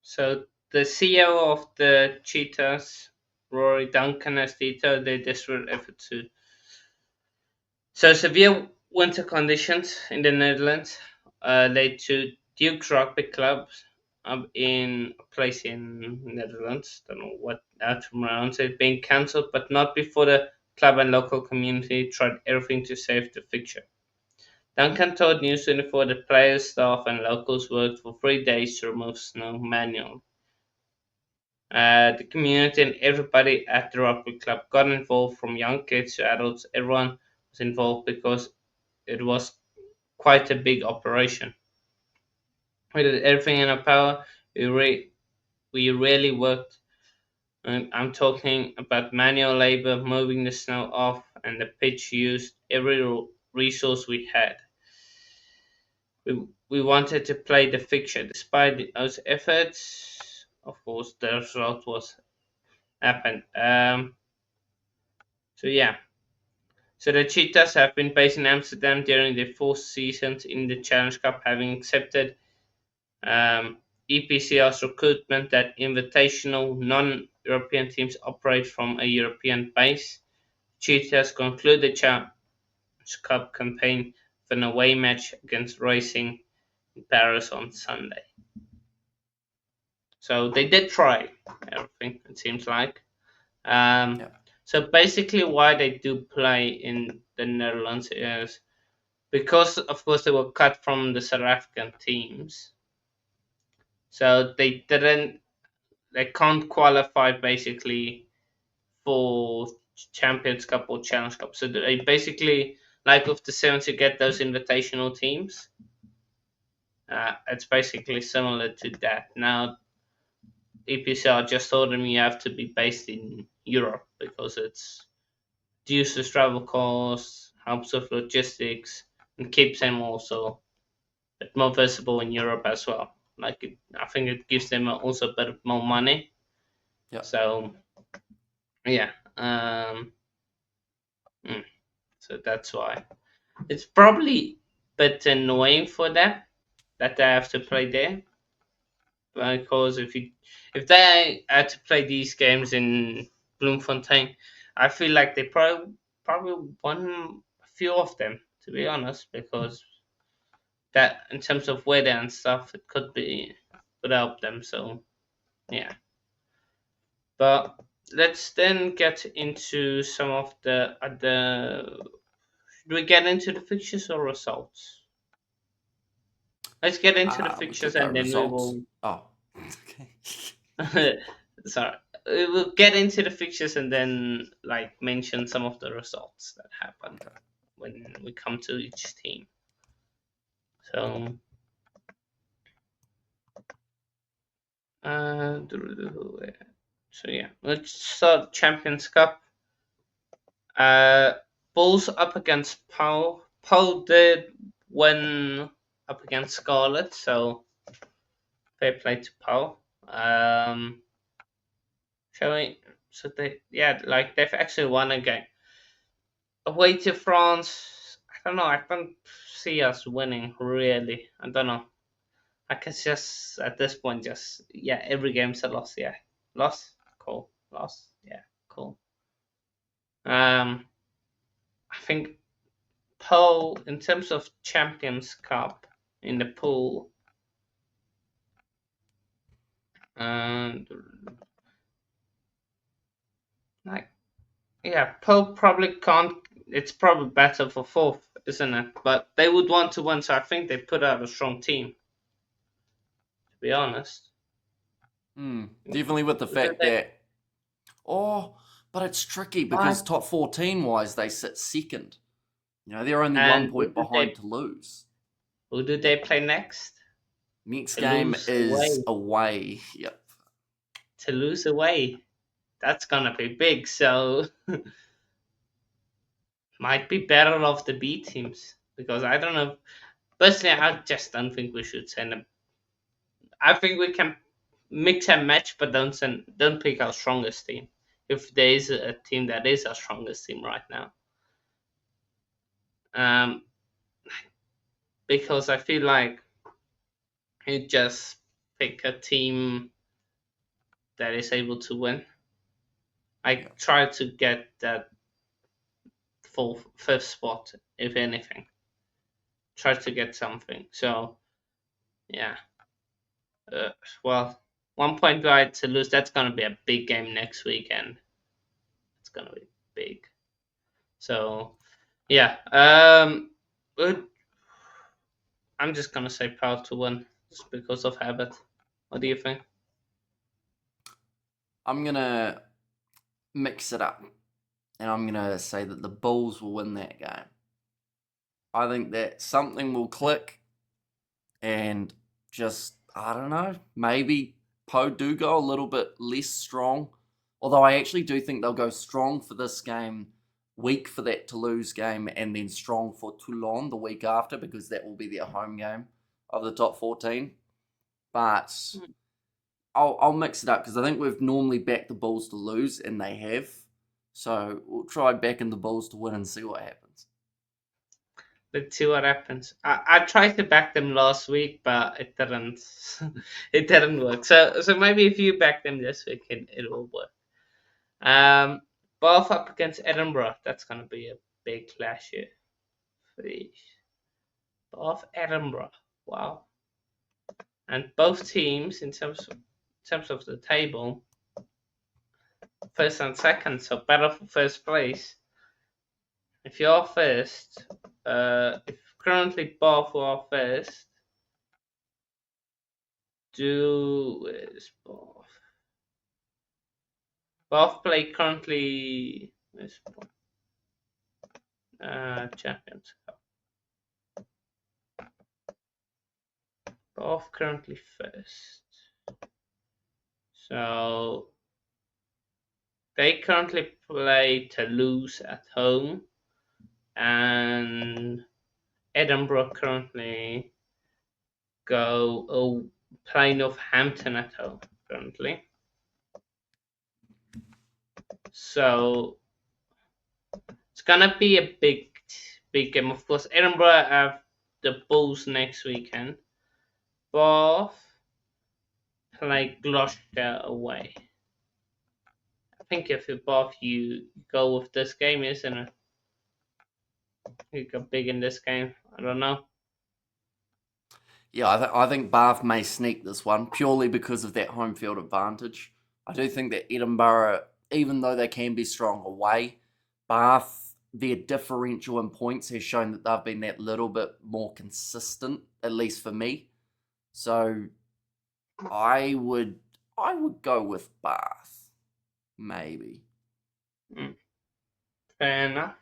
So the CEO of the Cheetahs, Rory Duncan, has detailed their desperate effort to. So severe winter conditions in the Netherlands led to Duke's Rugby clubs in a place in Netherlands. Don't know what how to pronounce it, being cancelled, but not before the club and local community tried everything to save the fixture. Duncan told News 24 that players, staff, and locals worked for 3 days to remove snow manually. The community and everybody at the rugby club got involved, from young kids to adults. Everyone was involved because it was quite a big operation. We did everything in our power. We really worked. And I'm talking about manual labor, moving the snow off, and the pitch used every resource we had. We wanted to play the fixture. Despite those efforts, of course, the result was happened. So yeah. So the Cheetahs have been based in Amsterdam during their 4 seasons in the Challenge Cup, having accepted EPCR's recruitment that invitational non-European teams operate from a European base. Cheetahs conclude the Challenge Cup campaign with an away match against Racing in Paris on Sunday. So they did try everything, it seems like. Yeah. So basically, why they do play in the Netherlands is because, of course, they were cut from the South African teams. So they can't qualify basically for Champions Cup or Challenge Cup. So they basically, like with the Sevens, you get those invitational teams. It's basically similar to that. Now, EPCR just told them you have to be based in Europe because it's reduces travel costs, helps with logistics, and keeps them also a bit more visible in Europe as well. I think it gives them also a bit more money. Yeah. So yeah, so that's why it's probably a bit annoying for them that they have to play there, because if they had to play these games in Bloemfontein, I feel like they probably won a few of them, to be honest, because that in terms of weather and stuff, it could help them. So yeah, but let's then get into some of the other. Should we get into the fixtures or results? Let's get into the We fixtures could go and then we results. will. Oh, okay. Sorry, we'll get into the fixtures and then like mention some of the results that happened Okay. when we come to each team. So, yeah, let's start Champions Cup. Bulls up against Pau. Pau did win up against Scarlet, so fair play to Pau. Showing so they've actually won a game. Away to France, I don't know. I don't see us winning really. I don't know. I can just at this point every game's a loss. Yeah, loss, cool. Loss, yeah, cool. I think Pool in terms of Champions Cup in the pool, and like Pool probably can't. It's probably better for fourth, isn't it? But they would want to win, so I think they put out a strong team. To be honest, Definitely with the fact that, but it's tricky because top 14 wise, they sit second. They're only 1 point behind Toulouse. Who do they play next? Next game is away. Yep. Toulouse away. That's gonna be big. So might be better off the B teams because I don't know. Personally, I just don't think we should send them. I think we can mix and match, but don't pick our strongest team. If there is a team that is our strongest team right now, because I feel like you just pick a team that is able to win. I try to get that full fifth spot, if anything. Try to get something. So, yeah. Well, 1 point behind to lose. That's gonna be a big game next weekend. It's gonna be big. So, yeah. I'm just gonna say Pau to win just because of habit. What do you think? I'm gonna mix it up, and I'm gonna say that the Bulls will win that game. I think that something will click, and just I don't know, maybe Poe do go a little bit less strong. Although I actually do think they'll go strong for this game, weak for that Toulouse game, and then strong for Toulon the week after because that will be their home game of the top 14. But I'll mix it up because I think we've normally backed the Bulls to lose, and they have. So we'll try backing the Bulls to win and see what happens. Let's see what happens. I tried to back them last week, but it didn't. It didn't work. So maybe if you back them this week, it will work. Bath up against Edinburgh. That's gonna be a big clash here. Bath Edinburgh. Wow. And both teams in terms of the table, first and second, so battle for first place. If you're first, if currently Bath are first, where's Bath? Bath play currently Champions Cup. Bath currently first. So they currently play Toulouse at home, and Edinburgh currently go play Northampton at home currently. So it's gonna be a big game. Of course, Edinburgh have the Bulls next weekend. Bath play Gloucester away. I think if you're Bath, you go with this game, isn't it? You go big in this game. I don't know. Yeah, I think Bath may sneak this one purely because of that home field advantage. I do think that Edinburgh, even though they can be strong away, Bath, their differential in points has shown that they've been that little bit more consistent, at least for me. So I would I would go with Bath, maybe. Fair enough.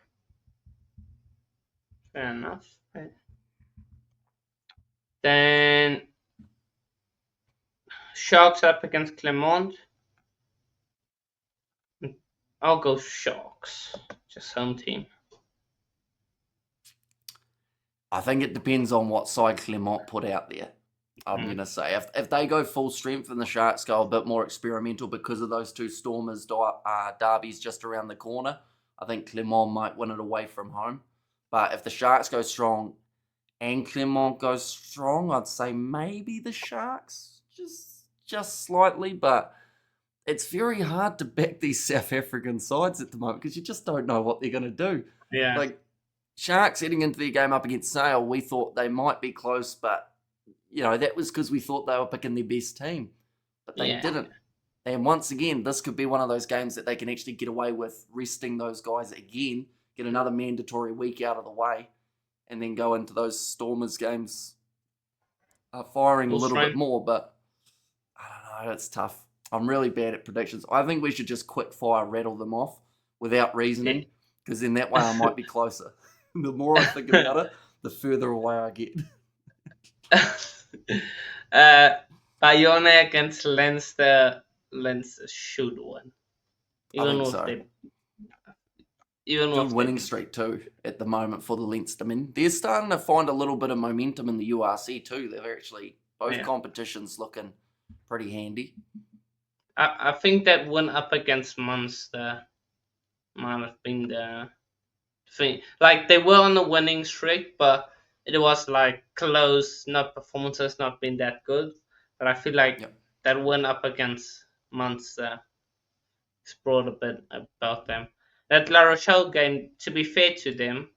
Then Sharks up against Clermont. I'll go Sharks. Just home team. I think it depends on what side Clermont put out there. I'm going to say if they go full strength and the Sharks go a bit more experimental because of those two Stormers derbies just around the corner, I think Clermont might win it away from home. But if the Sharks go strong and Clermont goes strong, I'd say maybe the Sharks just slightly. But it's very hard to back these South African sides at the moment because you just don't know what they're going to do. Yeah. Like Sharks heading into their game up against Sale, we thought they might be close, but that was because we thought they were picking their best team, but they didn't. And once again, this could be one of those games that they can actually get away with resting those guys again, get another mandatory week out of the way, and then go into those Stormers games firing a little bit more. But I don't know, it's tough. I'm really bad at predictions. I think we should just quick fire rattle them off without reasoning, because then that way I might be closer. The more I think about it, the further away I get. Bayonne against Leinster. Leinster should win. I think so. Good winning streak too at the moment for the Leinster. I mean, they're starting to find a little bit of momentum in the URC too. They're actually both competitions looking pretty handy. I think that win up against Munster might have been the thing. Like they were on the winning streak, but it was like close. Performances not been that good. But I feel like that win up against Munster brought a bit about them. That La Rochelle game, to be fair to them,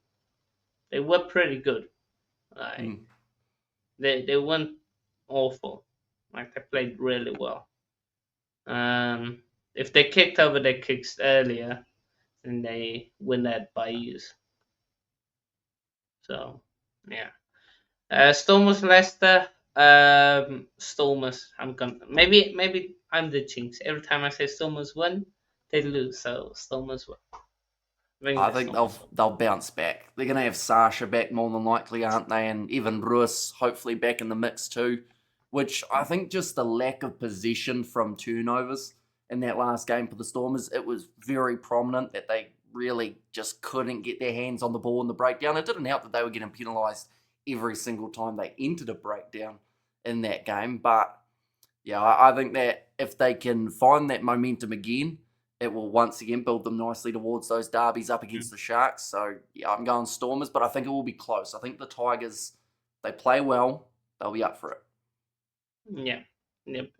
they were pretty good. Like they weren't awful. Like they played really well. If they kicked over their kicks earlier, then they win that by use. So yeah. Stormers Leicester. Stormers. Maybe I'm the jinx. Every time I say Stormers win, they lose. So Stormers win. I think they'll bounce back. They're going to have Sasha back more than likely, aren't they? And even Ruiz hopefully back in the mix too. Which I think just the lack of possession from turnovers in that last game for the Stormers, it was very prominent that they really just couldn't get their hands on the ball in the breakdown. It didn't help that they were getting penalised every single time they entered a breakdown in that game. But yeah, I think that if they can find that momentum again, it will once again build them nicely towards those derbies up against the Sharks. So yeah, I'm going Stormers, but I think it will be close. I think the Tigers, they play well, they'll be up for it. Yeah. Yep.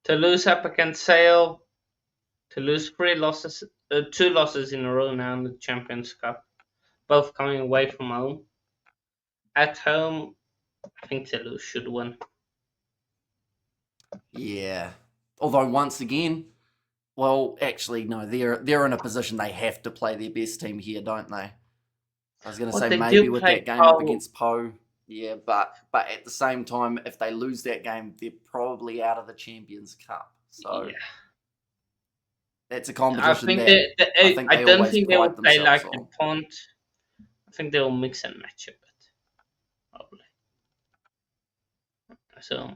Toulouse up against Sale. Toulouse 2 losses in a row now in the Champions Cup. Both coming away from home. At home, I think Toulouse should win. Yeah. Although once again, well, actually no, they're in a position they have to play their best team here, don't they? I was going to say maybe with that game up against Po. Yeah, but at the same time, if they lose that game, they're probably out of the Champions Cup. So that's a competition I don't think they will play like the Pont. I think they will mix and match a bit, probably. So,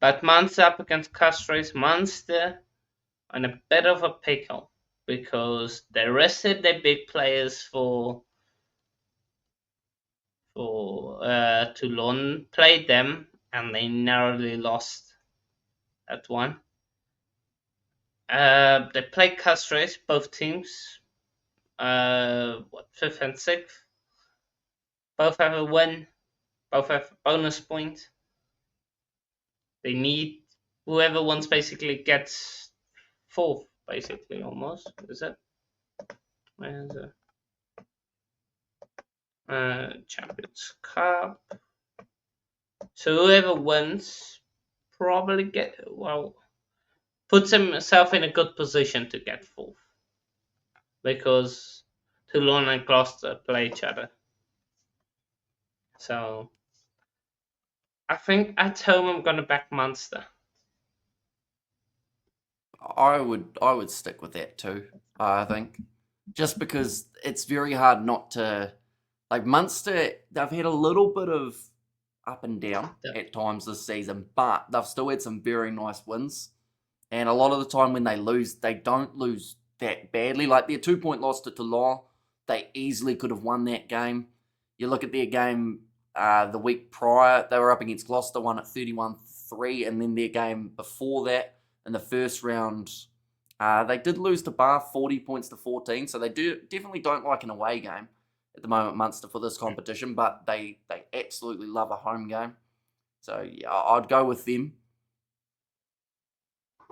but Munster up against Castres. Munster on a bit of a pickle because they rested their big players for Toulon, played them, and they narrowly lost that one. They played Castres, both teams. 5th and 6th. Both have a win. Both have bonus point. They need whoever wins basically gets 4th, basically almost. Is it? Where's it? Champions Cup. So whoever wins probably puts himself in a good position to get 4th, because Toulon and Gloucester play each other. So I think at home I'm gonna back Munster. I would stick with that too. I think just because it's very hard not to like Munster. They've had a little bit of up and down Yeah. at times this season, but they've still had some very nice wins. And a lot of the time when they lose, they don't lose that badly. Like their 2 point loss to Toulon, they easily could have won that game. You look at their game the week prior, they were up against Gloucester, won at 31-3, and then their game before that in the first round, they did lose to Bath 40 points to 14, so they definitely don't like an away game at the moment, Munster, for this competition, but they absolutely love a home game. So yeah, I'd go with them.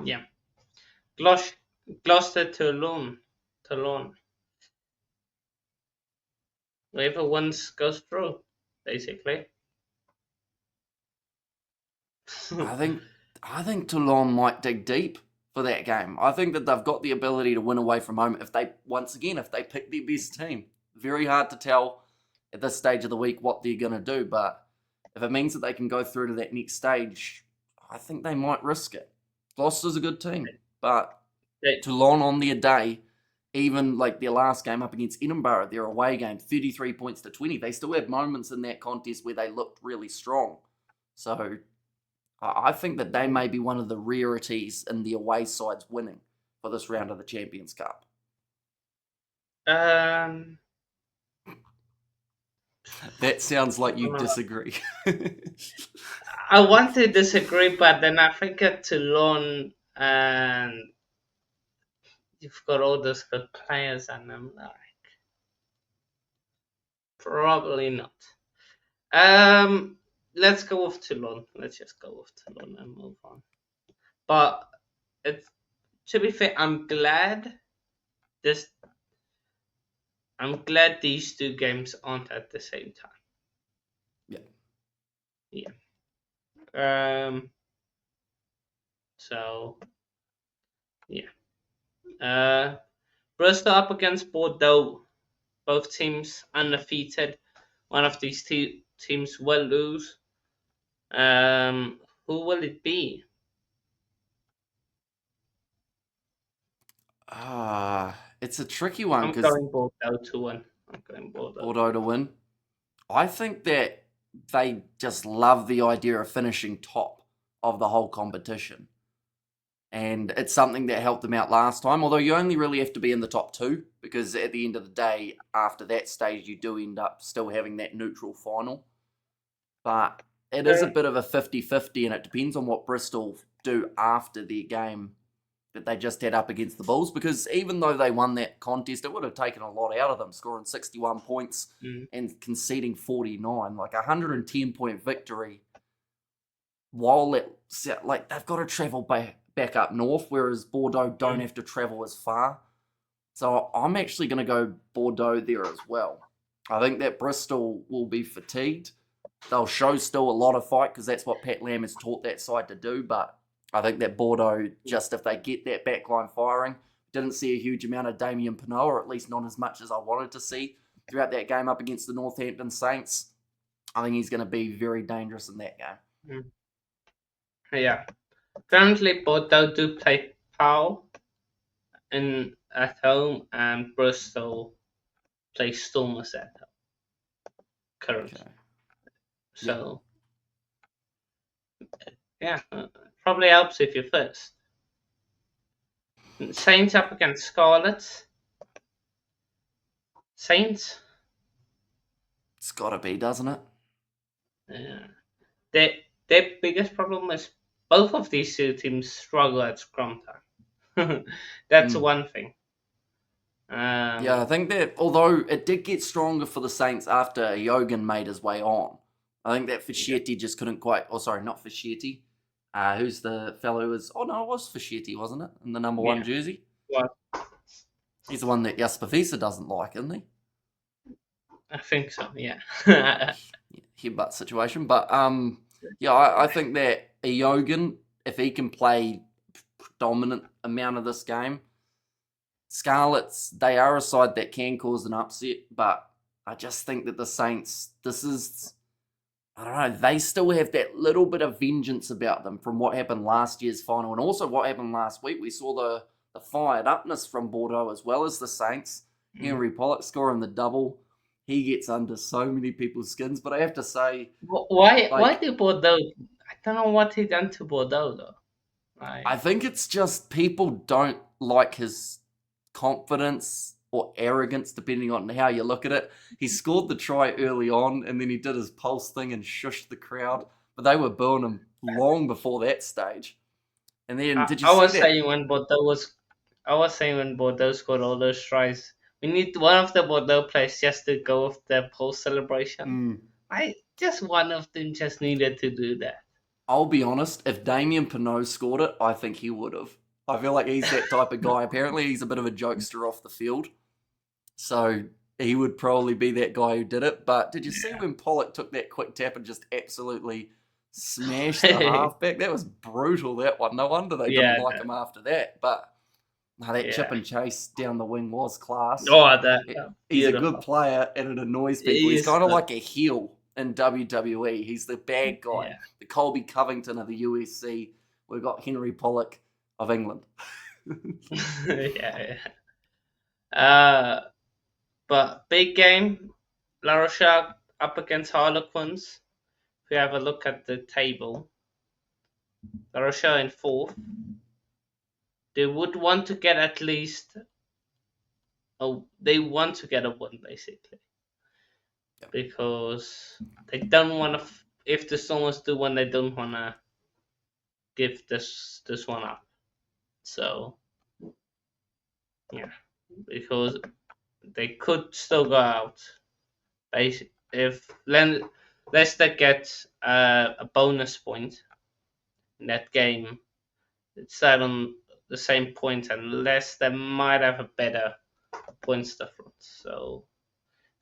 Yeah. Gloucester Toulon. Whoever wins goes through, basically. I think Toulon might dig deep for that game. I think that they've got the ability to win away from home if they pick their best team. Very hard to tell at this stage of the week what they're going to do, but if it means that they can go through to that next stage, I think they might risk it. Gloucester's a good team, but Toulon on their day, even like their last game up against Edinburgh, their away game, 33 points to 20, they still had moments in that contest where they looked really strong. So I think that they may be one of the rarities in the away sides winning for this round of the Champions Cup. Um, That sounds like you disagree. I want to disagree, but then I think at Toulon and you've got all those good players, and I'm like, probably not. Let's go with Toulon. Let's just go with Toulon and move on. But it's, to be fair, I'm glad these two games aren't at the same time. Yeah. So yeah. Bristol up against Bordeaux. Both teams undefeated. One of these two teams will lose. Who will it be? It's a tricky one I'm because going Bordeaux to win. I'm going Bordeaux to win. I think that they just love the idea of finishing top of the whole competition. And it's something that helped them out last time, although you only really have to be in the top two, because at the end of the day, after that stage, you do end up still having that neutral final. But it is a bit of a 50-50, and it depends on what Bristol do after their game that they just had up against the Bulls, because even though they won that contest, it would have taken a lot out of them, scoring 61 points and conceding 49, like a 110-point victory. While they've got to travel back up north, whereas Bordeaux don't have to travel as far. So I'm actually going to go Bordeaux there as well. I think that Bristol will be fatigued. They'll show still a lot of fight because that's what Pat Lam has taught that side to do, but I think that Bordeaux, just if they get that backline firing, didn't see a huge amount of Damien Pinot, or at least not as much as I wanted to see throughout that game up against the Northampton Saints. I think he's going to be very dangerous in that game. Yeah. Currently, Bordeaux do play Pau at home, and Bristol play Stormers at home currently. Okay. So, yeah, probably helps if you're first. Saints up against Scarlets. Saints? It's got to be, doesn't it? Yeah. Their biggest problem is both of these two teams struggle at scrum time. That's one thing. Yeah, I think that although it did get stronger for the Saints after Jogan made his way on, I think that Fischetti just couldn't quite. Oh, sorry, not Fischetti. Who's the fellow who was? Oh no, it was Fischetti, wasn't it? In the number 1 jersey. What? He's the one that Jasper Wiese doesn't like, isn't he? I think so. Yeah. Headbutt situation, but I think that Jogan, if he can play predominant amount of this game, Scarlets, they are a side that can cause an upset, but I just think that the Saints, this is I don't know, they still have that little bit of vengeance about them from what happened last year's final and also what happened last week. We saw the fired upness from Bordeaux as well as the Saints. Henry Pollock scoring the double. He gets under so many people's skins, but I have to say, Why like, did Bordeaux? I don't know what he done to Bordeaux though. I Like, think it's just people don't like his confidence or arrogance, depending on how you look at it. He scored the try early on, and then he did his pulse thing and shushed the crowd, but they were booing him long before that stage. And then, did you I see was that? saying when Bordeaux scored all those tries, we need one of the Bordeaux players just to go with the post celebration. Mm, Just one of them just needed to do that. I'll be honest, if Damien Pinot scored it, I think he would have. I feel like he's that type of guy. Apparently, he's a bit of a jokester off the field. So he would probably be that guy who did it. But did you see when Pollock took that quick tap and just absolutely smashed the halfback? That was brutal, that one. No wonder they didn't Yeah, like him after that. But no, that chip yeah. and chase down the wing was class. Oh, that He's a good beautiful. player and it annoys people. He He's is kind of good. like a heel in WWE. He's the bad guy, Yeah, the Colby Covington of the USC. We've got Henry Pollock of England. yeah, yeah. But big game, La Rochelle up against Harlequins. If we have a look at the table, La Rochelle in fourth. They would want to get at least. Oh, they want to get a win basically Yep. because they don't want to. If the Stormers do one, they don't want to give this one up. So yeah, because they could still go out. If Leicester gets a bonus point in that game, it's set on the same point, and Leicester might have a better points difference. So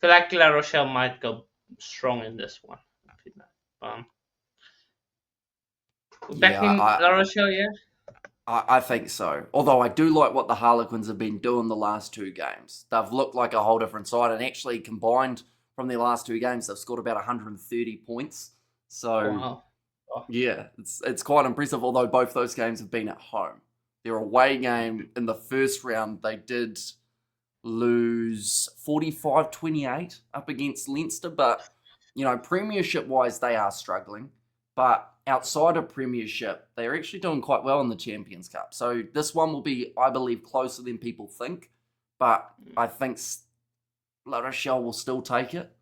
I feel like La Rochelle might go strong in this one. Um, back Yeah, in La Rochelle, yeah. I think so. Although I do like what the Harlequins have been doing the last two games. They've looked like a whole different side, and actually combined from their last two games, they've scored about 130 points. So Wow. Oh, yeah, it's quite impressive. Although both those games have been at home. Their away game in the first round, they did lose 45-28 up against Leinster, but premiership wise, they are struggling. But outside of premiership, they're actually doing quite well in the Champions Cup. So this one will be, I believe, closer than people think. But I think La Rochelle will still take it.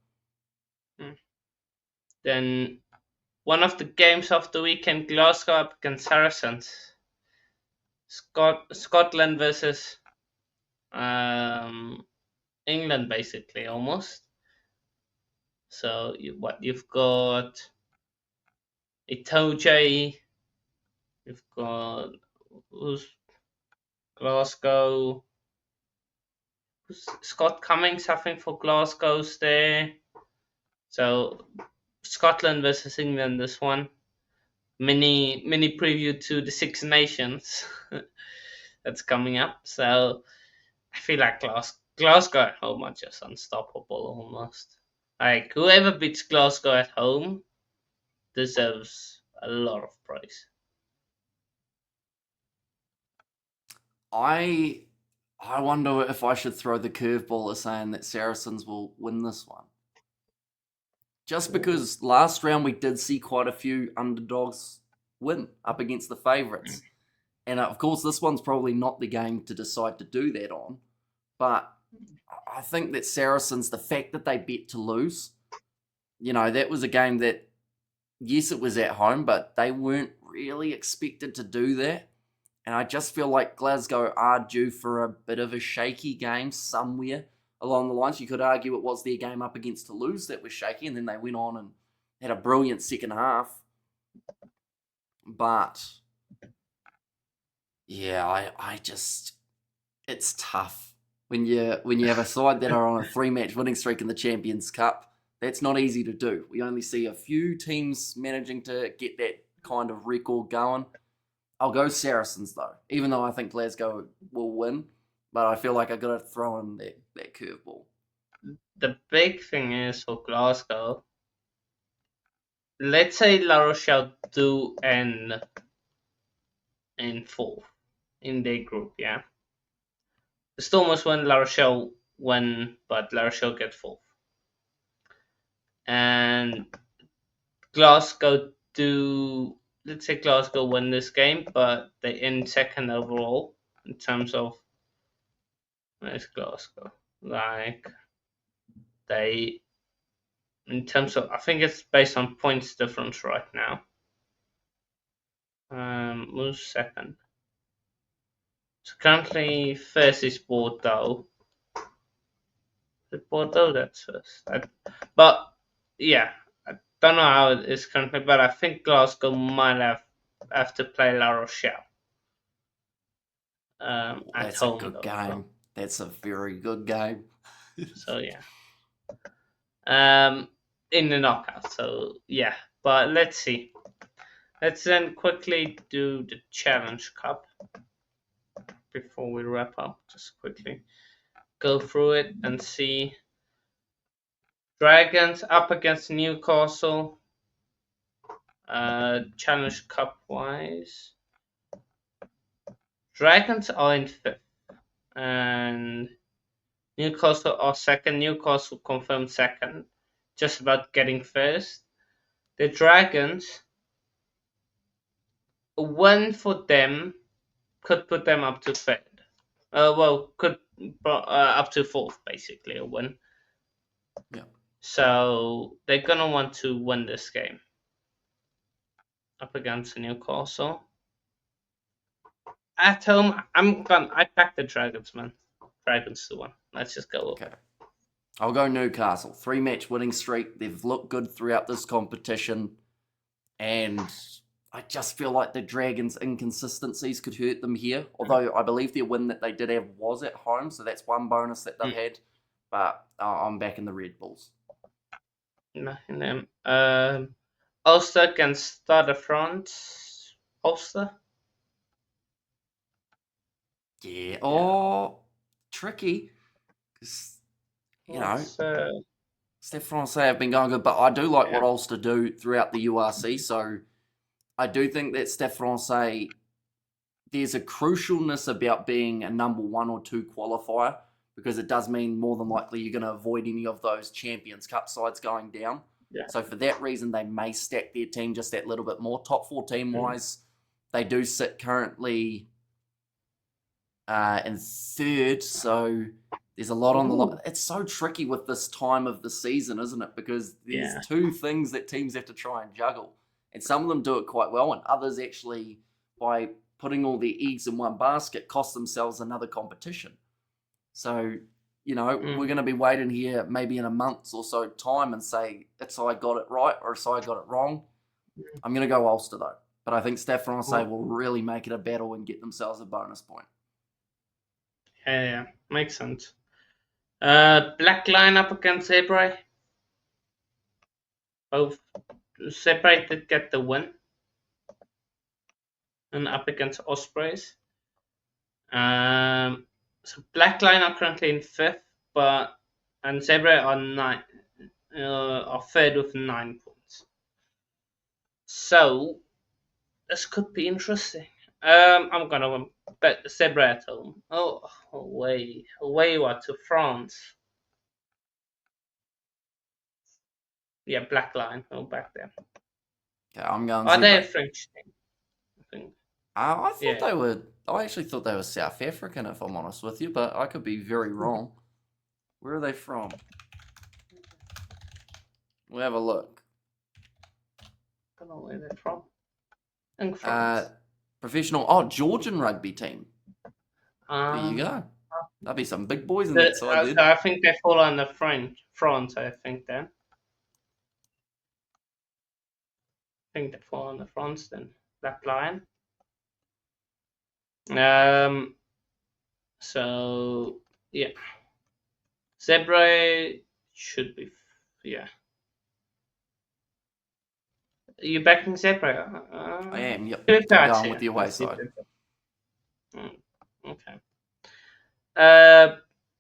then one of the games of the weekend, Glasgow up against Saracens. Scotland versus um, England, basically, almost. So you've got Itoje, you've got who's Glasgow, who's Scott Cummings, I think, for Glasgow's there. So Scotland versus England, this one. Mini preview to the Six Nations that's coming up. So I feel like Glasgow at home are just unstoppable almost. Like whoever beats Glasgow at home deserves a lot of praise. I wonder if I should throw the curveball of saying that Saracens will win this one. Just because last round we did see quite a few underdogs win up against the favourites. And of course, this one's probably not the game to decide to do that on. But I think that Saracens, the fact that they bet to lose, that was a game that, yes, it was at home, but they weren't really expected to do that. And I just feel like Glasgow are due for a bit of a shaky game somewhere along the lines. You could argue it was their game up against Toulouse that was shaky, and then they went on and had a brilliant second half. But yeah, I just, it's tough when you have a side that are on a 3-match winning streak in the Champions Cup. That's not easy to do. We only see a few teams managing to get that kind of record going. I'll go Saracens though, even though I think Glasgow will win. But I feel like I got to throw in that curveball. The big thing is for Glasgow, let's say La Rochelle do end in fourth in their group, yeah. The Stormers win, La Rochelle win, but La Rochelle get fourth. And Glasgow do, let's say Glasgow win this game, but they end second overall in terms of, where's Glasgow? Like, they, in terms of, I think it's based on points difference right now. Who's second? So currently first is Bordeaux. Is it Bordeaux that's first? But yeah, I don't know how it is currently, but I think Glasgow might have to play La Rochelle at That's home. a good though, game. so. That's a very good game. So yeah, in the knockout. So yeah, but let's see. Let's then quickly do the Challenge Cup before we wrap up. Just quickly go through it and see. Dragons up against Newcastle. Challenge Cup wise, Dragons are in fifth, and Newcastle are second. Newcastle confirmed second, just about getting first. The Dragons, a win for them could put them up to third. Could up to fourth, basically a win. Yeah. So they're gonna want to win this game up against Newcastle. At home, I back the Dragons, man. Dragons to one. Let's just go. Okay. I'll go Newcastle. 3-match winning streak. They've looked good throughout this competition. And I just feel like the Dragons' inconsistencies could hurt them here. Although I believe their win that they did have was at home, so that's one bonus that they've had. But I'm backing the Red Bulls. Nothing them. Ulster against Stade France. Ulster? Yeah. Oh, tricky. Because, Stade Francais have been going good, but I do like what Ulster do throughout the URC. So I do think that Stade Francais, there's a crucialness about being a number 1 or 2 qualifier, because it does mean more than likely you're going to avoid any of those Champions Cup sides going down. Yeah. So for that reason, they may stack their team just that little bit more. Top 4 team-wise, they do sit currently in third, so there's a lot on the line. It's so tricky with this time of the season, isn't it? Because there's 2 things that teams have to try and juggle. And some of them do it quite well, and others actually, by putting all their eggs in one basket, cost themselves another competition. So, we're going to be waiting here maybe in a month or so time and say, it's I got it right or it's I got it wrong. I'm going to go Ulster, though. But I think Stade Francais will really make it a battle and get themselves a bonus point. Yeah, makes sense. Black line up against Zebra. Both Zebra did get the win. And up against Ospreys. So Black line are currently in fifth, and Zebra are third with 9 points. So this could be interesting. I'm gonna bet Zebra at home. Oh, away what, to France? Yeah, Black line. Oh, back there. Okay, I'm going Are Zebra. they a French team? I think. I thought they were. I actually thought they were South African, if I'm honest with you, but I could be very wrong. Where are they from? We'll have a look. I don't know where they're from. In France. Professional. Georgian rugby team. There you go. There'll be some big boys in that side. I think they fall under France. I think then. I think they fall under France then. Black Lion. So yeah, Zebra should be You backing Zebra? I am. Yep. I'm going with the away side. Okay.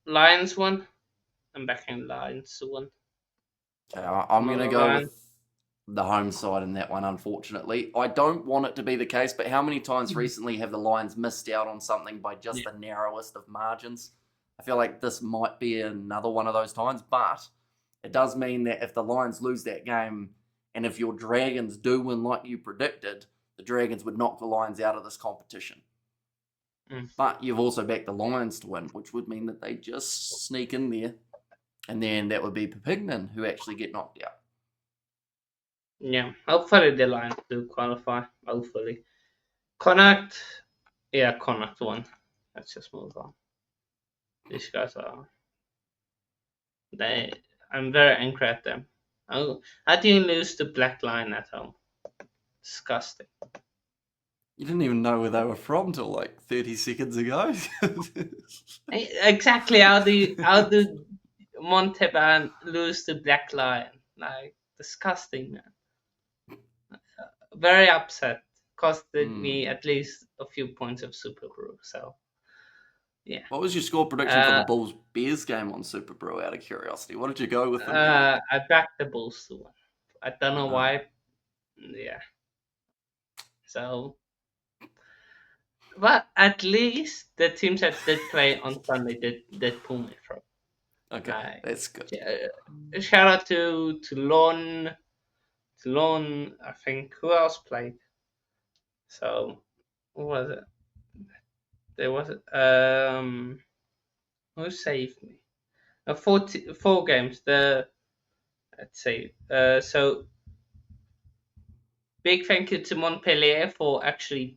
Lions one. I'm backing Lions one. Okay, I'm gonna go with the home side in that one, unfortunately. I don't want it to be the case, but how many times recently have the Lions missed out on something by just the narrowest of margins? I feel like this might be another one of those times, but it does mean that if the Lions lose that game and if your Dragons do win like you predicted, the Dragons would knock the Lions out of this competition. But you've also backed the Lions to win, which would mean that they just sneak in there, and then that would be Papignan who actually get knocked out. Yeah, hopefully the Lions do qualify. Hopefully. Connacht won. Let's just move on. These guys are... I'm very angry at them. How do you lose to Black Lion at home? Disgusting. You didn't even know where they were from till like 30 seconds ago. Exactly. How do Montauban lose to Black Lion? Like, disgusting, man. Very upset. Costed me at least a few points of Super Brew. So, yeah. What was your score prediction for the Bulls Bears game on Super Brew? Out of curiosity, what did you go with? I backed the Bulls to win. I don't know why. Yeah. So, but at least the teams that did play on Sunday did pull me through. Okay, that's good. Shout out to Lon. I think who else played? So who was it? There was who saved me? 4 games. Let's see. So big thank you to Montpellier for actually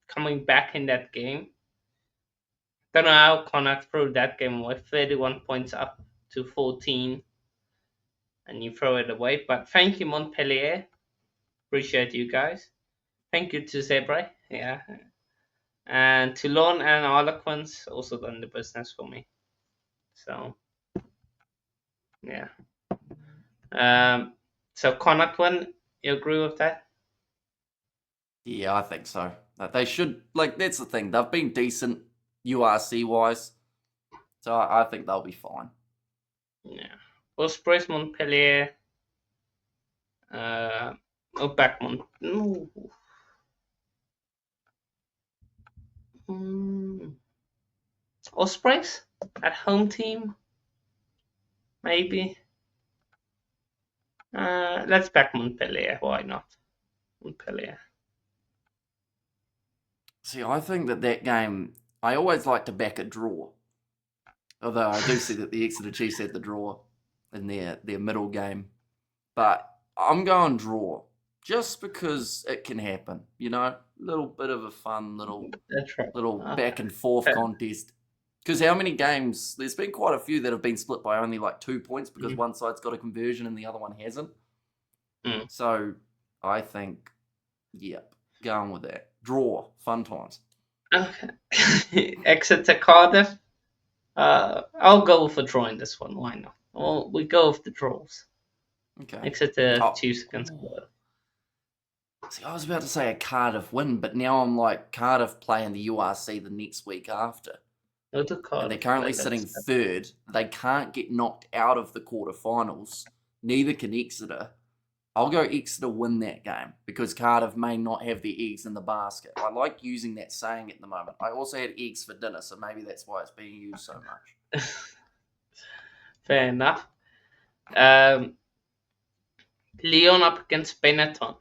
coming back in that game. Don't know how Connacht threw that game away. 31 points up to 14. And you throw it away. But thank you, Montpellier. Appreciate you guys. Thank you to Zebre. Yeah. And Toulon and Harlequins also done the business for me. So, yeah. So Connacht won. You agree with that? Yeah, I think so. They should, like, that's the thing. They've been decent URC wise. So I think they'll be fine. Yeah. Ospreys, Montpellier. Backmont. No. Ospreys at home team. Maybe. Let's back Montpellier. Why not? Montpellier. See, I think that game, I always like to back a draw. Although I do see that the Exeter Chiefs had the draw in their middle game. But I'm going draw. Just because it can happen, you know? A little bit of a fun little back and forth contest. Because how many games, there's been quite a few that have been split by only like 2 points because one side's got a conversion and the other one hasn't. So I think, going with that. Draw, fun times. Okay. Exeter Cardiff. I'll go for drawing this one. Why not? Well, we go with the draws. Okay. Exeter Chiefs against Cardiff. See, I was about to say a Cardiff win, but now I'm like, Cardiff playing the URC the next week after. And they're currently sitting third. They can't get knocked out of the quarterfinals. Neither can Exeter. I'll go Exeter win that game because Cardiff may not have the eggs in the basket. I like using that saying at the moment. I also had eggs for dinner, so maybe that's why it's being used so much. Fair enough. Lyon up against Benetton.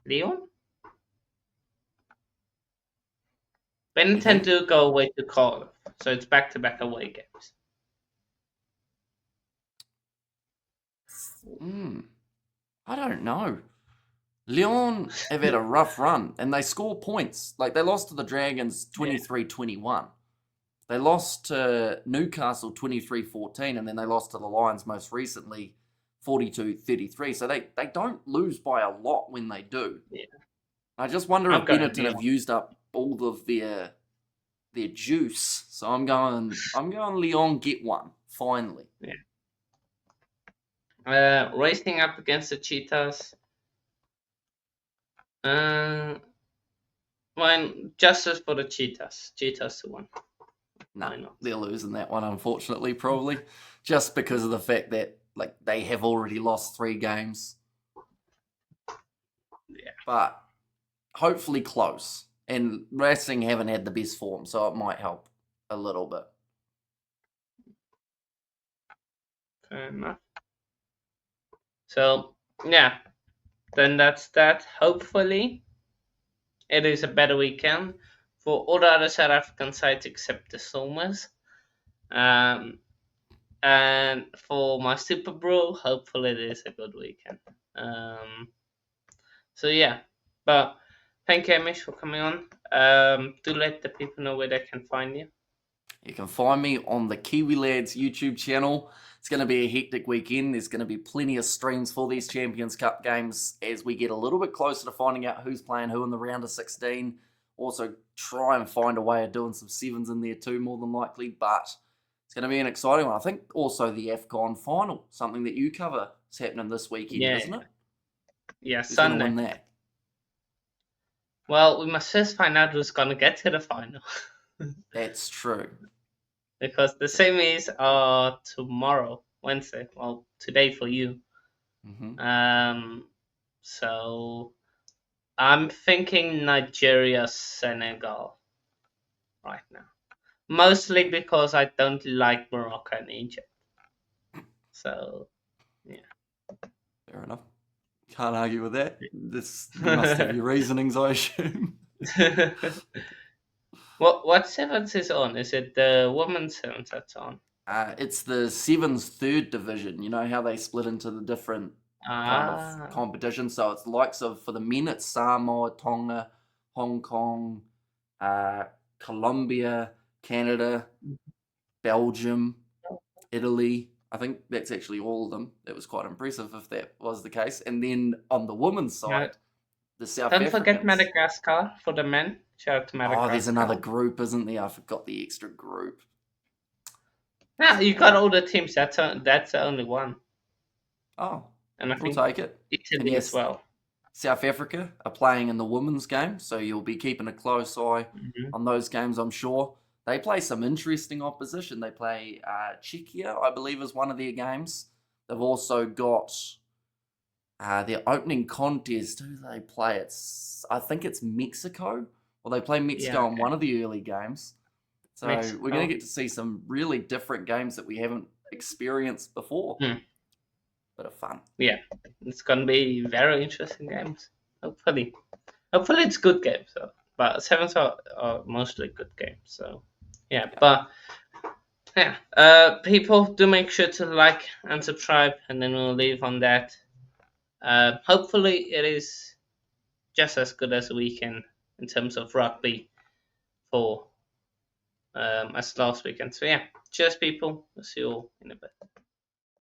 Lyon? Benetton do go away to Cardiff, so it's back-to-back away games. I don't know. Lyon have had a rough run, and they score points. Like, they lost to the Dragons 23-21. They lost to Newcastle 23-14, and then they lost to the Lions most recently 42-33. So they don't lose by a lot when they do. Yeah. I just wonder if Benetton have used up all of their juice. So I'm going Lyon get one, finally. Yeah. Racing up against the Cheetahs. Justice for the Cheetahs. Cheetahs to win. No, Why not? they're losing that one, unfortunately, probably just because of the fact that they have already lost 3 games. Yeah. But hopefully close. And Racing haven't had the best form, so it might help a little bit. Fair enough. So yeah, then that's that. Hopefully, it is a better weekend for all the other South African sides except the Stormers. And for my Super Bro, hopefully it is a good weekend. So yeah, but thank you, Amish, for coming on. Do let the people know where they can find you. You can find me on the Kiwi Lads YouTube channel. It's going to be a hectic weekend. There's going to be plenty of streams for these Champions Cup games as we get a little bit closer to finding out who's playing who in the round of 16. Also, try and find a way of doing some sevens in there too, more than likely. But it's going to be an exciting one. I think also the AFCON final, something that you cover, is happening this weekend, isn't it? Yeah, Who's going to Sunday. win that? Well, we must first find out who's going to get to the final. That's true. Because the semis are tomorrow, Wednesday. Well, today for you. Mm-hmm. So I'm thinking Nigeria, Senegal right now. Mostly because I don't like Morocco and Egypt. So, yeah. Fair enough. Can't argue with that. You must have your reasonings, I assume. What sevens is on? Is it the women's sevens that's on? It's the Sevens third division. You know how they split into the different kind of competitions. So it's the likes of, for the men, it's Samoa, Tonga, Hong Kong, Colombia, Canada, Belgium, Italy. I think that's actually all of them. That was quite impressive if that was the case. And then on the women's side, the South Don't Africans. forget Madagascar for the men. Shout out to Madagascar. Oh, there's another group, isn't there? I forgot the extra group. No, you got all the teams. That's the only one. Oh, and I we'll think take it. Italy as well. South Africa are playing in the women's game, so you'll be keeping a close eye on those games, I'm sure. They play some interesting opposition. They play Czechia, I believe, is one of their games. They've also got their opening contest. Who do they play? I think it's Mexico. Well, they play Mexico in one of the early games. So we're going to get to see some really different games that we haven't experienced before. Bit of fun. Yeah, it's going to be very interesting games. Hopefully it's good games. So. But sevens are mostly good games. So yeah. But yeah, people do make sure to like and subscribe, and then we'll leave on that. Hopefully it is just as good as a weekend in terms of rugby for as last weekend. So yeah, cheers people. We'll see you all in a bit.